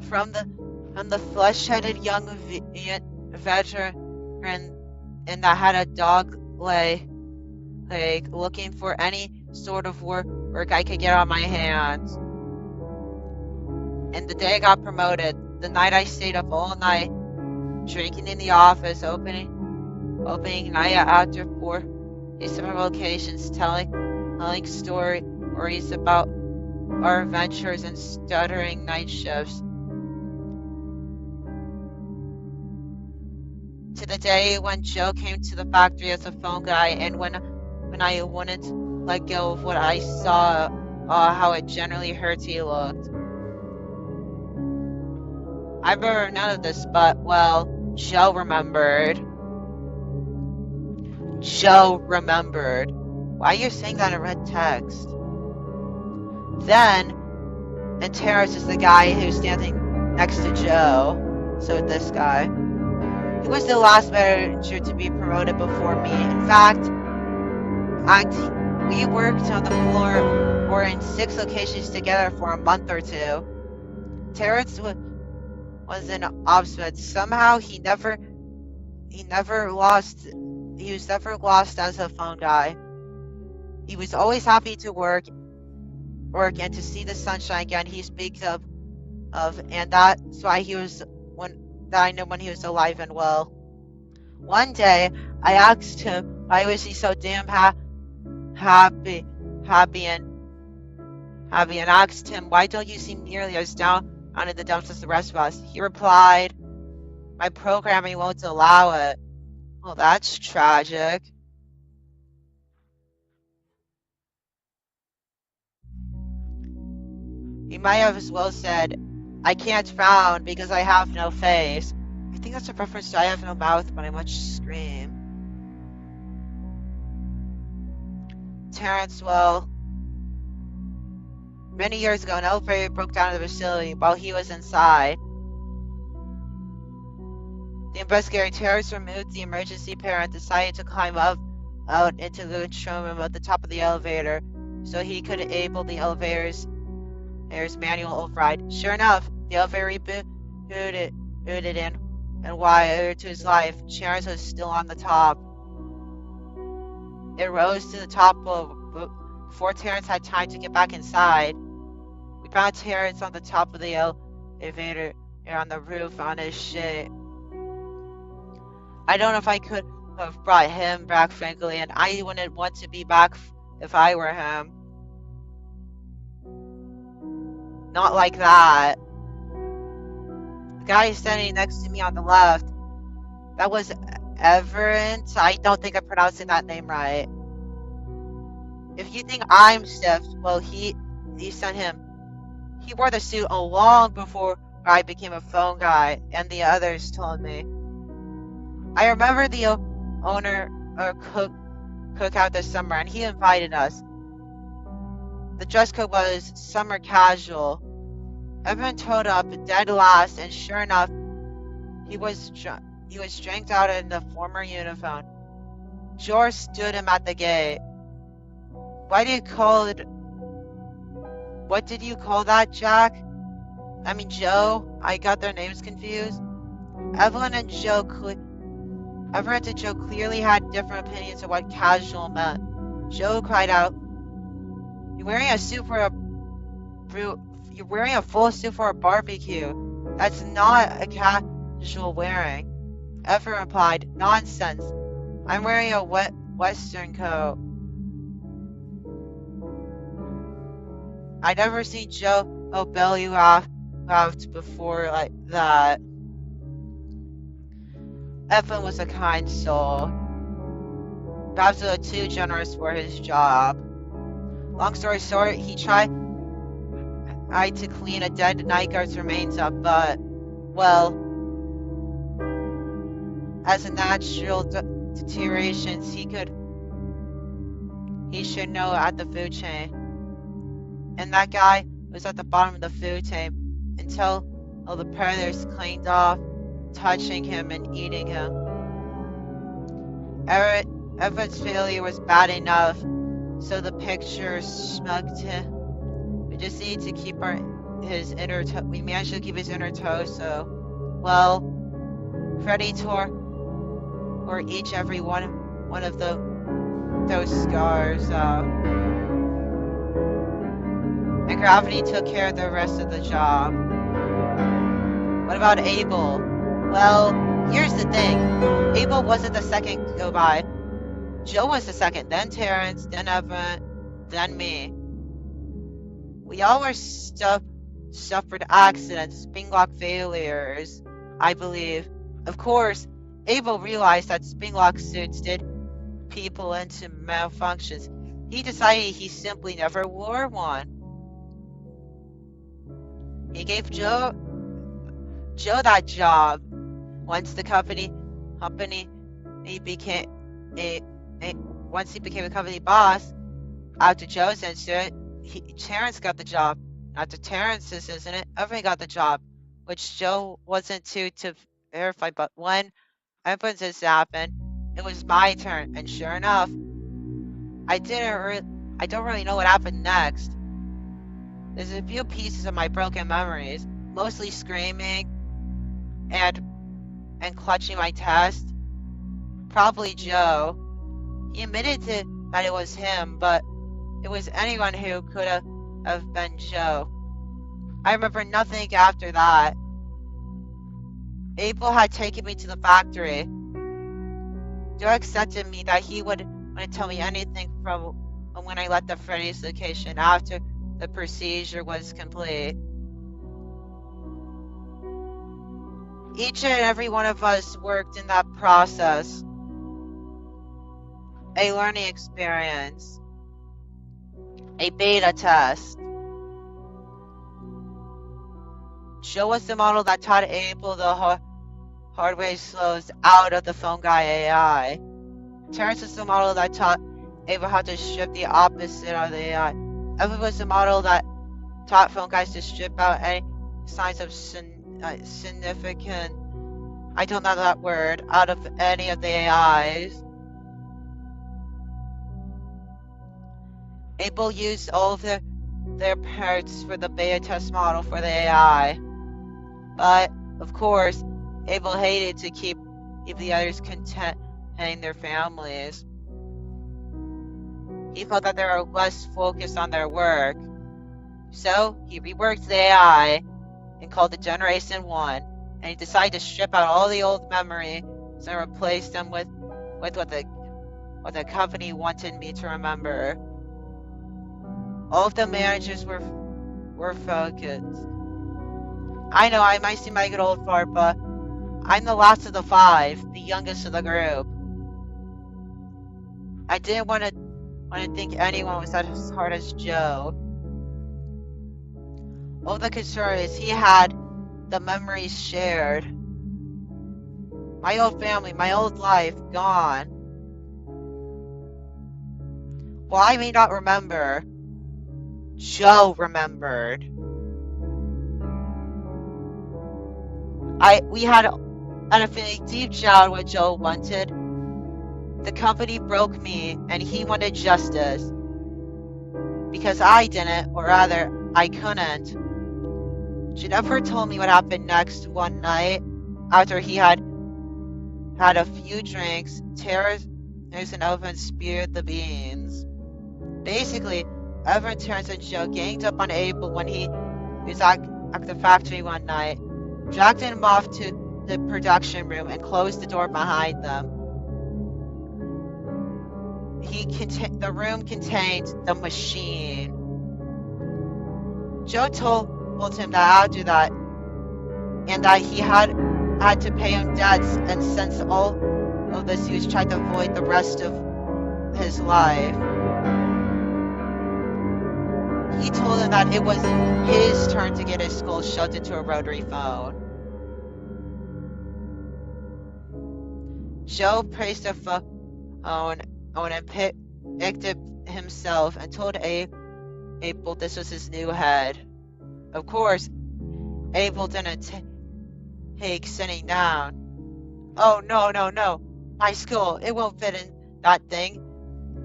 From the flesh-headed young veteran and that had a dog leg looking for any sort of work I could get on my hands. And the day I got promoted, the night I stayed up all night, drinking in the office, opening night after 4 separate locations, telling stories about our adventures and stuttering night shifts. To the day when Joe came to the factory as a phone guy, and when I wouldn't let go of what I saw, how it generally hurt he looked. I remember none of this, but, well, Joe remembered. Joe remembered. Why are you saying that in red text? Then, and Terrace is the guy who's standing next to Joe. So this guy. He was the last manager to be promoted before me. In fact, we worked on the floor or in 6 locations together for a month or 2. Terrence was an ops, but somehow he was never lost as a phone guy. He was always happy to work and to see the sunshine again. He speaks of and that's why I know when he was alive and well. One day, I asked him why was he so damn happy and asked him, why don't you seem nearly as down in the dumps as the rest of us? He replied, my programming won't allow it. Well, that's tragic. He might have as well said, I can't frown because I have no face. I think that's a reference to I have no mouth, but I must scream. Terrence, well, many years ago, an elevator broke down in the facility while he was inside. The investigator Terrence removed the emergency pair and decided to climb out into the control room at the top of the elevator so he could enable the elevator's manual override. Sure enough, the elevator rebooted in, and while to his life, Terrence was still on the top. It rose to the top before Terrence had time to get back inside. We found Terrence on the top of the elevator and on the roof on his shit. I don't know if I could have brought him back, frankly, and I wouldn't want to be back if I were him. Not like that. The guy standing next to me on the left, that was Everett. I don't think I'm pronouncing that name right. If you think I'm stiff, well, he sent him. He wore the suit long before I became a phone guy, and the others told me. I remember the owner cookout this summer, and he invited us. The dress code was summer casual. Everyone towed up dead last, and sure enough, he was dranked out in the former uniform. George stood him at the gate. What did you call that, Jack? I mean, Joe? I got their names confused. Evelyn and Joe clearly had different opinions of what casual meant. Joe cried out, You're wearing a full suit for a barbecue. That's not a casual wearing. Evelyn replied, Nonsense. I'm wearing a western coat. I'd never seen Joe belly laughed before like that. Evan was a kind soul. Perhaps a little too generous for his job. Long story short, he tried to clean a dead night guard's remains up, but, well, as a natural deterioration, he should know at the food chain. And that guy was at the bottom of the food chain until all the predators cleaned off, touching him and eating him. Everett's failure was bad enough, so the picture smugged him. We just need to keep we managed to keep his inner torso. Well, Freddy tore every one of those scars out. And gravity took care of the rest of the job. What about Abel? Well, here's the thing. Abel wasn't the second to go by. Joe was the second, then Terrence, then Evan, then me. We all were suffered accidents, spring lock failures, I believe. Of course, Abel realized that spring lock suits did people into malfunctions. He decided he simply never wore one. He gave Joe that job. Once the company he became once he became a company boss, after Joe's incident, Terrence got the job. After Terrence's incident, everyone got the job, which Joe wasn't to verify. But when incidents happened, it was my turn, and sure enough, I don't really know what happened next. There's a few pieces of my broken memories, mostly screaming and clutching my chest. Probably Joe. He admitted that it was him, but it was anyone who could have been Joe. I remember nothing after that. Abel had taken me to the factory. Joe accepted me that he wouldn't tell me anything from when I left the Freddy's location after the procedure was complete. Each and every one of us worked in that process. A learning experience. A beta test. Joe was the model that taught Abel the hard way slows out of the phone guy AI. Terrence was the model that taught Abel how to strip the opposite of the AI. Evan was the model that taught phone guys to strip out any signs of significant, I don't know that word, out of any of the AIs. Abel used all of their parts for the beta test model for the AI. But, of course, Abel hated to keep the others content and their families. He felt that they were less focused on their work. So, he reworked the AI and called it Generation 1, and he decided to strip out all the old memories and replace them with what the company wanted me to remember. All of the managers were focused. I know I might seem like an old fart, but I'm the last of the 5, the youngest of the group. I didn't want to think anyone was as hard as Joe. All the concern is he had the memories shared. My old family, my old life, gone. While I may not remember, Joe remembered. We had an infinity deep down what Joe wanted. The company broke me, and he wanted justice. Because I didn't, or rather, I couldn't. Jennifer told me what happened next one night after he had a few drinks. Terrence and Elvin spewed the beans. Basically, Elvin, Terrence, and Joe ganged up on Abel when he was at the factory one night, dragged him off to the production room, and closed the door behind them. The room contained the machine. Joe told him that after that, and that he had to pay him debts, and since all of this, he was trying to avoid the rest of his life. He told him that it was his turn to get his skull shoved into a rotary phone. Joe praised the phone and picked it himself and told Abel this was his new head. Of course, Abel didn't take sitting down. Oh, no. My skull, it won't fit in that thing.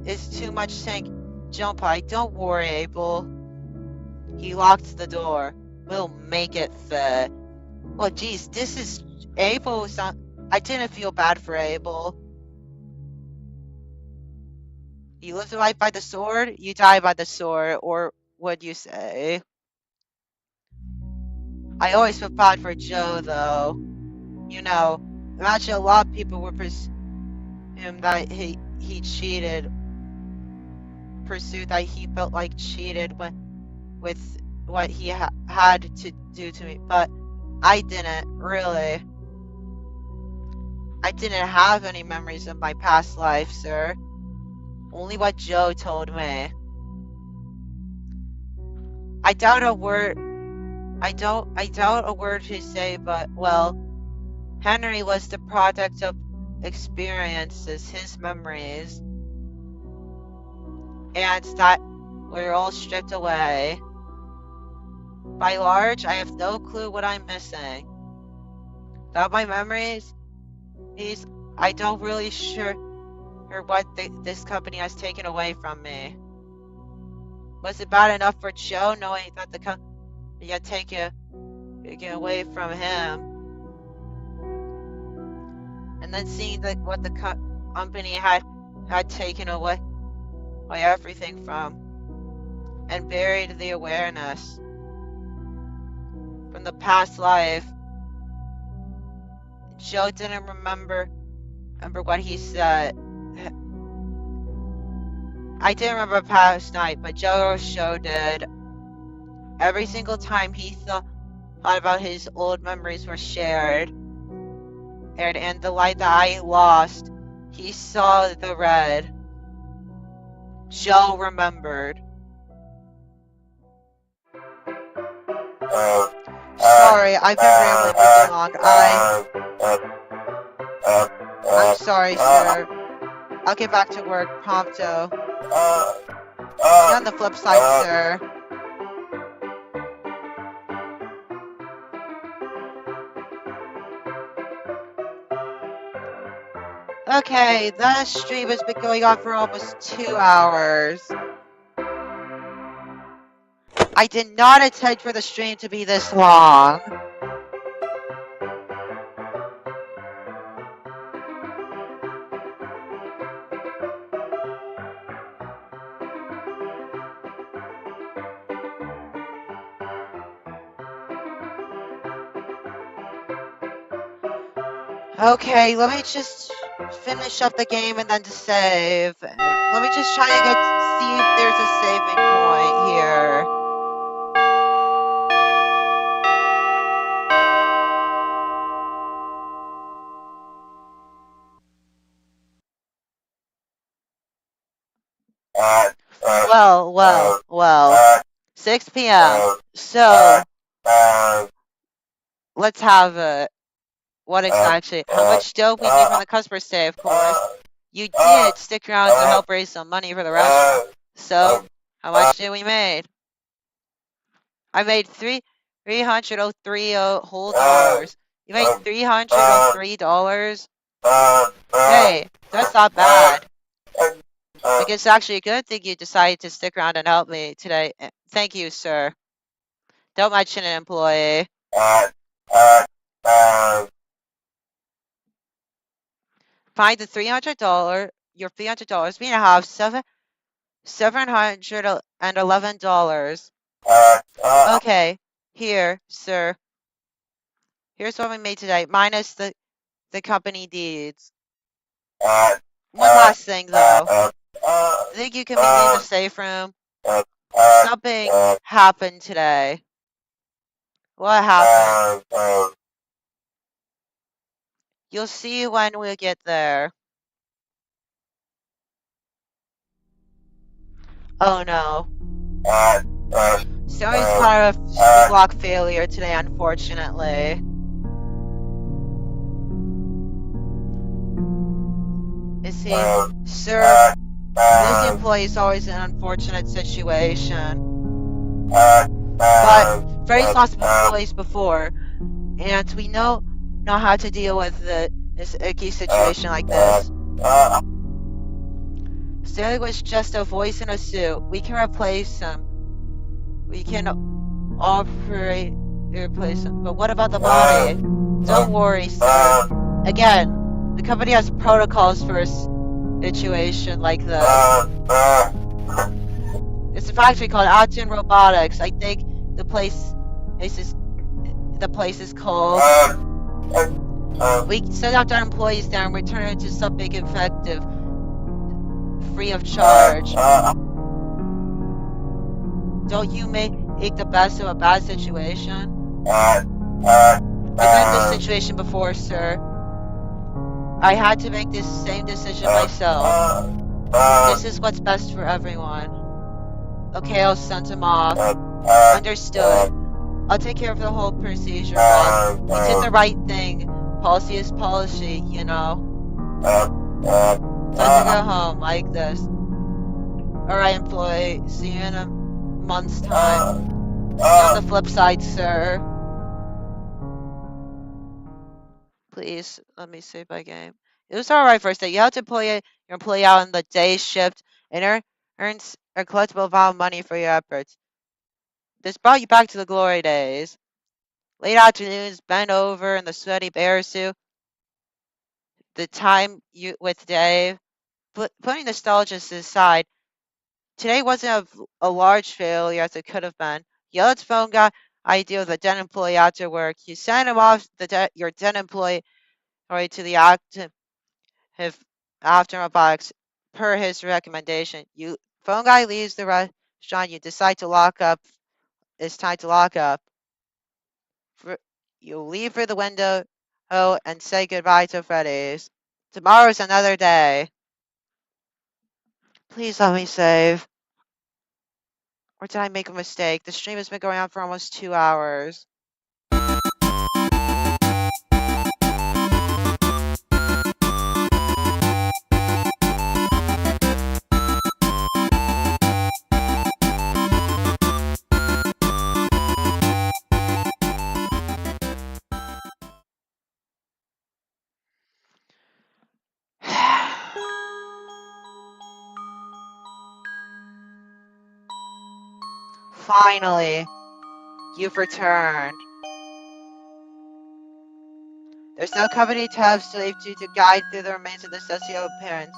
It's too much tank jump height. Don't worry, Abel. He locked the door. We'll make it fit. Well, geez, this is Abel. I didn't feel bad for Abel. You live right by the sword, you die by the sword, or would you say? I always feel bad for Joe, though. You know, imagine a lot of people would presume that he cheated. Pursue that he felt like cheated with what he had to do to me, but I didn't, really. I didn't have any memories of my past life, sir. Only what Joe told me. I doubt a word to say, but, well, Henry was the product of experiences, his memories, and that were all stripped away. By large, I have no clue what I'm missing. Without my memories, I don't really sure what this company has taken away from me. Was it bad enough for Joe knowing that the company had taken away from him, and then seeing what the company had taken away everything from, and buried the awareness from the past life? Joe didn't remember what he said. I didn't remember past night, but Joe did. Every single time he thought about his old memories were shared, and the light that I lost, he saw the red. Joe remembered. Sorry, I've been rambling for too long. I'm sorry, sir. I'll get back to work prompto. See you on the flip side, sir. Okay, the stream has been going on for almost 2 hours. I did not intend for the stream to be this long. Okay, let me just finish up the game and then to save. Let me just try to see if there's a saving point here. Well. 6 p.m. So, let's have it. What exactly? How much dough we need from the customer today, of course. You did stick around to help raise some money for the restaurant. So, how much did we made? I made $303 whole dollars. You made $303? Hey, that's not bad. I guess it's actually a good thing you decided to stick around and help me today. Thank you, sir. Don't mention an employee. Find the your $300. We have $711. Okay, here, sir. Here's what we made today, minus the company deeds. One last thing, though. Think you can meet me in the safe room? Something happened today. What happened? You'll see when we get there. Oh no. Story's part of block failure today, unfortunately. You see, sir, this employee is always in an unfortunate situation. But Freddy's lost employees before, and we know how to deal with this icky situation like this. Stanley was just a voice in a suit. We can replace him. We can operate to replace him. But what about the body? Don't worry, sir. Again, the company has protocols for a situation like this. It's a factory called Alton Robotics. I think the place is called. We send out our employees there and return it to something effective, free of charge. Don't you make the best of a bad situation? I've been in this situation before, sir. I had to make this same decision myself. This is what's best for everyone. Okay, I'll send him off. Understood. I'll take care of the whole procedure, but you did the right thing Policy is policy, you know. Time to go home, like this. Alright, employee. See you in a month's time. See you on the flip side, sir. Please, let me save my game. It was alright first day. You have to employ your employee out on the day shift and earns a collectible amount of money for your efforts. This brought you back to the glory days. Late afternoons, bent over in the sweaty bear suit. The time you with Dave. Putting nostalgia aside, today wasn't a large failure as it could have been. Yelled's phone got idea of the den employee after work. You sent him off your den employee to the active after box per his recommendation. You phone guy leaves the restaurant. You decide to lock up. It's time to lock up. You leave for the window and say goodbye to Freddy's. Tomorrow's another day. Please let me save. Or did I make a mistake? The stream has been going on for almost 2 hours. Finally, you've returned. There's no company tabs to leave you to guide through the remains of the socio parents.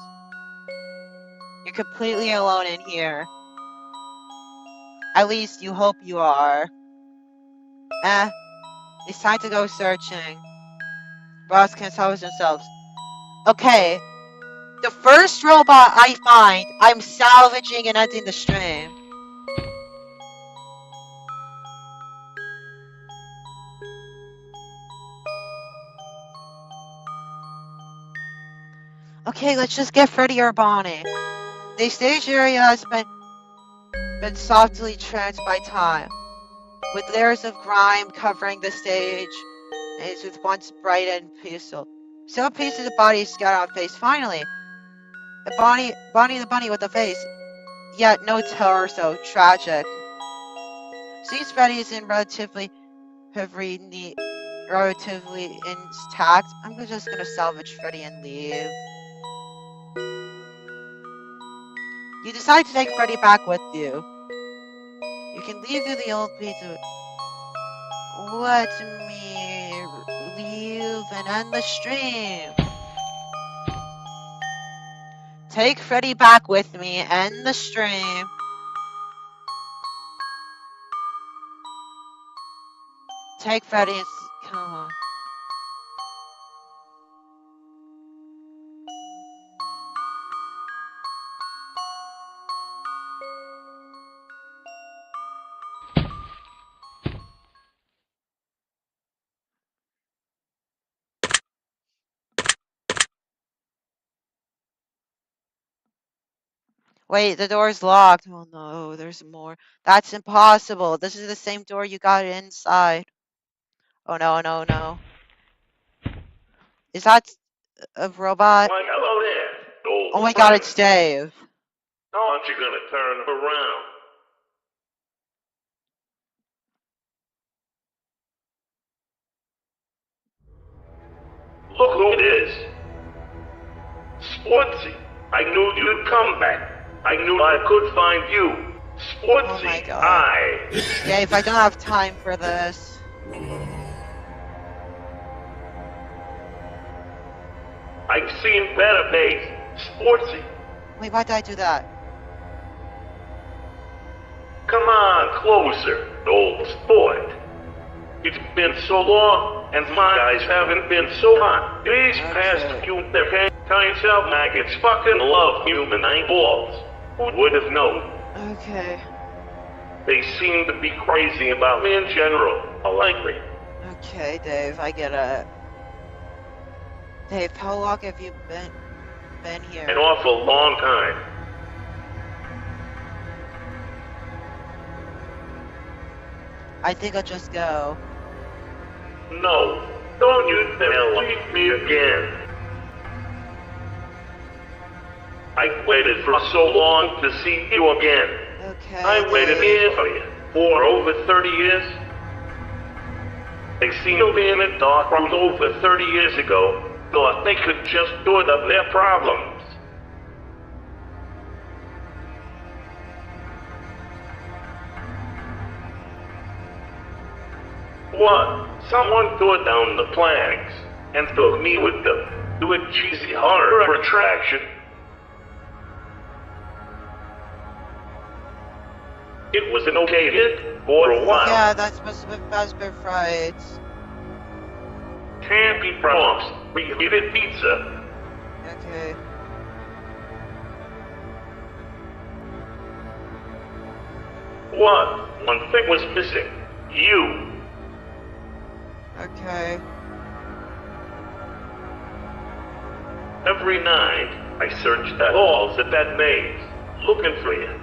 You're completely alone in here. At least you hope you are. It's time to go searching. Robots can't salvage themselves. Okay, the first robot I find, I'm salvaging and ending the stream. Okay, let's just get Freddy or Bonnie. The stage area has been softly tranced by time, with layers of grime covering the stage, and it's with once bright and peaceful. Several pieces of body scattered on face. Finally, Bonnie the bunny with a face, yet no torso. Tragic. Since Freddy is in relatively intact, I'm just gonna salvage Freddy and leave. You decide to take Freddy back with you. You can leave through the old pizza. Let me leave and end the stream. Take Freddy back with me, end the stream. Take Freddy and come on. Wait, the door's locked. Oh no, there's more. That's impossible. This is the same door you got inside. Oh no, no, no. Is that a robot? Why, hello there, old Oh my friend. god, it's Dave. Aren't you gonna turn around? Look who it is. Sportsy. I knew you'd come back. I knew I could find you. Sportsy. Oh my god. Dave, I don't have time for this. I've seen better days. Sportsy. Wait, why did I do that? Come on, closer, old sport. It's been so long, and my eyes haven't been so hot. These past few times of maggots fucking love human eyeballs. Who would have known? Okay. They seem to be crazy about me in general. Likely. Okay, Dave, I get it. Dave, how long have you been here? An awful long time. I think I'll just go. No. Don't you dare leave me again. I waited for so long to see you again. Okay. I waited here for you for over 30 years. They sealed me in a dark room over 30 years ago. Thought they could just sort up their problems. What? Someone tore down the planks and took me with them to a cheesy horror attraction. It was an okay hit for a while. Yeah, that must have been Fazbear Frights. Can't be promised. Reheated pizza. Okay. What? One thing was missing. You. Okay. Every night, I searched the halls at that maze, looking for you.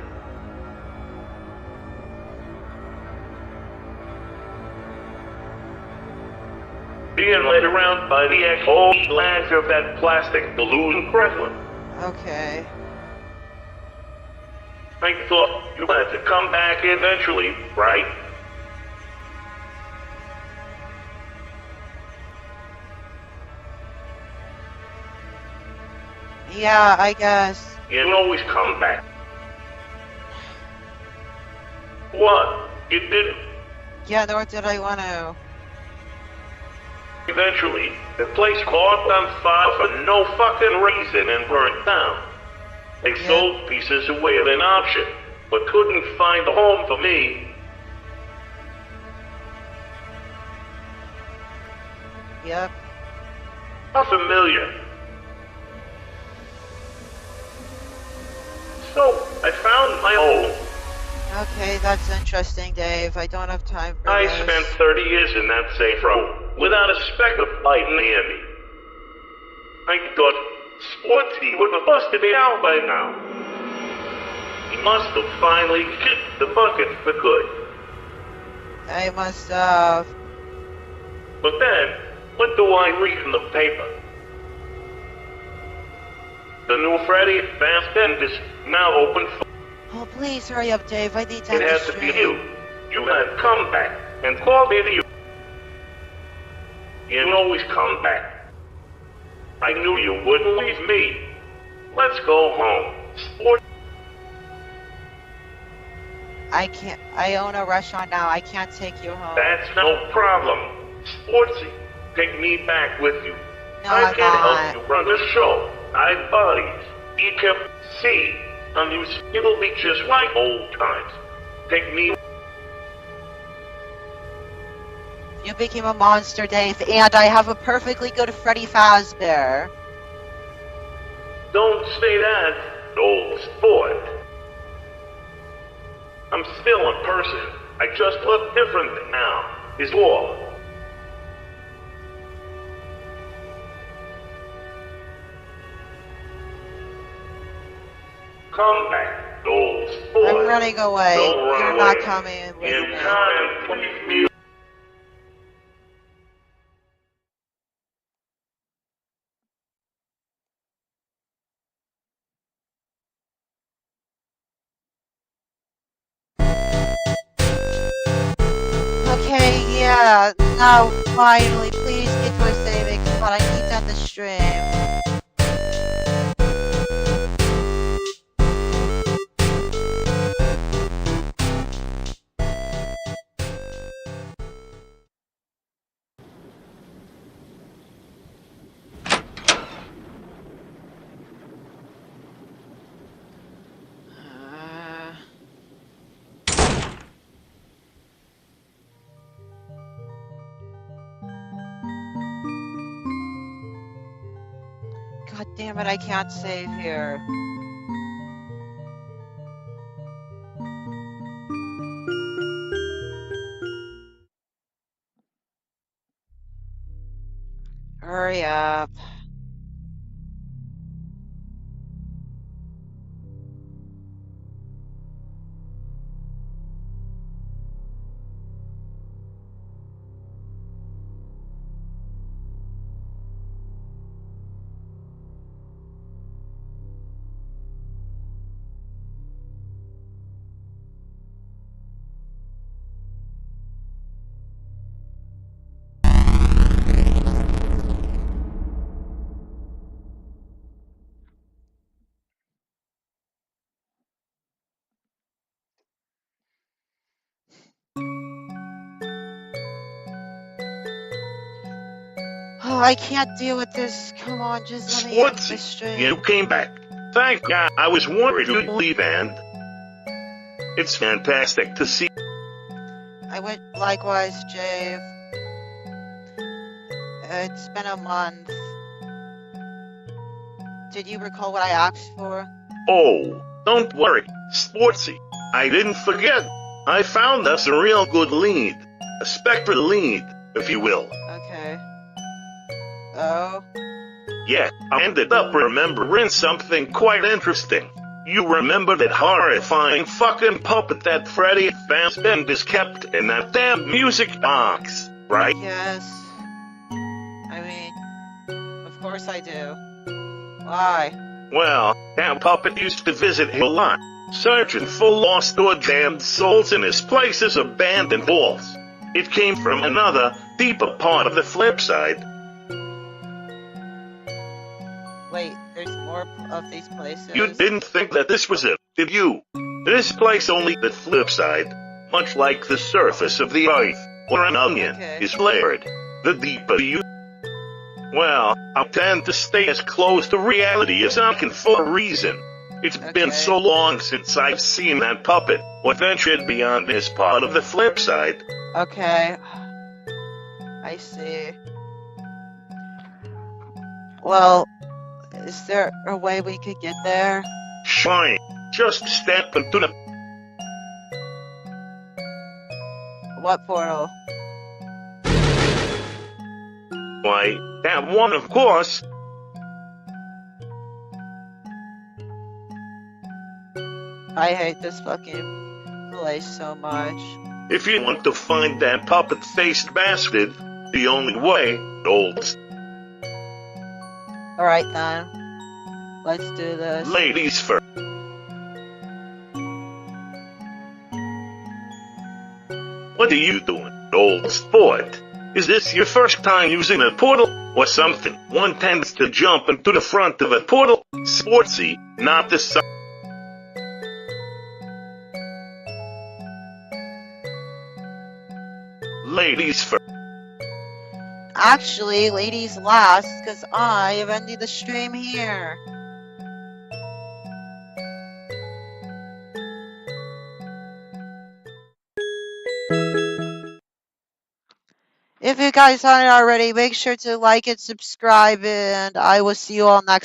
Being led around by the whole glass of that plastic balloon Kremlin. Okay. I thought you had to come back eventually, right? Yeah, I guess. You can always come back. What? You didn't? Yeah, nor did I want to. Eventually, the place caught on fire for no fucking reason and burned down. They sold pieces away at an auction, but couldn't find a home for me. Yep. How familiar. So, I found my home. Okay, that's interesting, Dave. I don't have time for I this. spent 30 years in that safe room, without a speck of light near me. I thought Sportsy would have busted me out by now. He must have finally kicked the bucket for good. I must have. But then, what do I read in the paper? The new Freddy Fast End is now open for... Oh, please hurry up, Dave. I need to It end had the to be stream. you. You had come back and called me to you. You always come back. I knew you wouldn't leave me. Let's go home. Sport. I can't. I own a restaurant now. I can't take you home. That's no problem. Sportsy, take me back with you. No, I I'm can not. help you run the show. I bodies. You can see. And it'll be just like old times. Take me. You became a monster, Dave, and I have a perfectly good Freddy Fazbear. Don't say that, old sport. I'm still a person. I just look different now, is all. Come back, old sport. I'm running away. Don't run You're away. not coming with In me. time, please me. Okay, yeah. Now, finally, please get to a saving spot. I need to end the stream. God damn it, I can't save here. Hurry up. I can't deal with this. Come on, just let me end this Sportsy, stream. you came back. Thank God. I was worried you'd leave, and it's fantastic to see. I went likewise, Jave. It's been a month. Did you recall what I asked for? Oh, don't worry, Sportsy. I didn't forget. I found us a real good lead. A spectral lead, if you will. Okay. Oh? Yeah, I ended up remembering something quite interesting. You remember that horrifying fucking puppet that Freddy Fazbear's kept in that damn music box, right? Yes. I mean, of course I do. Why? Well, that puppet used to visit here a lot, searching for lost or damned souls in his place's abandoned halls. It came from another, deeper part of the flip side. Wait, there's more of these places? You didn't think that this was it, did you? This place only the flip side, much like the surface of the earth, where an onion is layered. The deeper you... Well, I tend to stay as close to reality as I can for a reason. It's been so long since I've seen that puppet, what ventured beyond this part of the flip side. Okay. I see. Well, is there a way we could get there? Fine. Just step into the... What portal? Why, that one, of course. I hate this fucking place so much. If you want to find that puppet-faced bastard, the only way, olds. Alright then. Let's do this. Ladies first. What are you doing, old sport? Is this your first time using a portal, or something? One tends to jump into the front of a portal, Sportsy, not the side. Ladies first. Actually, ladies last, because I have ended the stream here. If you guys aren't already, make sure to like and subscribe, and I will see you all next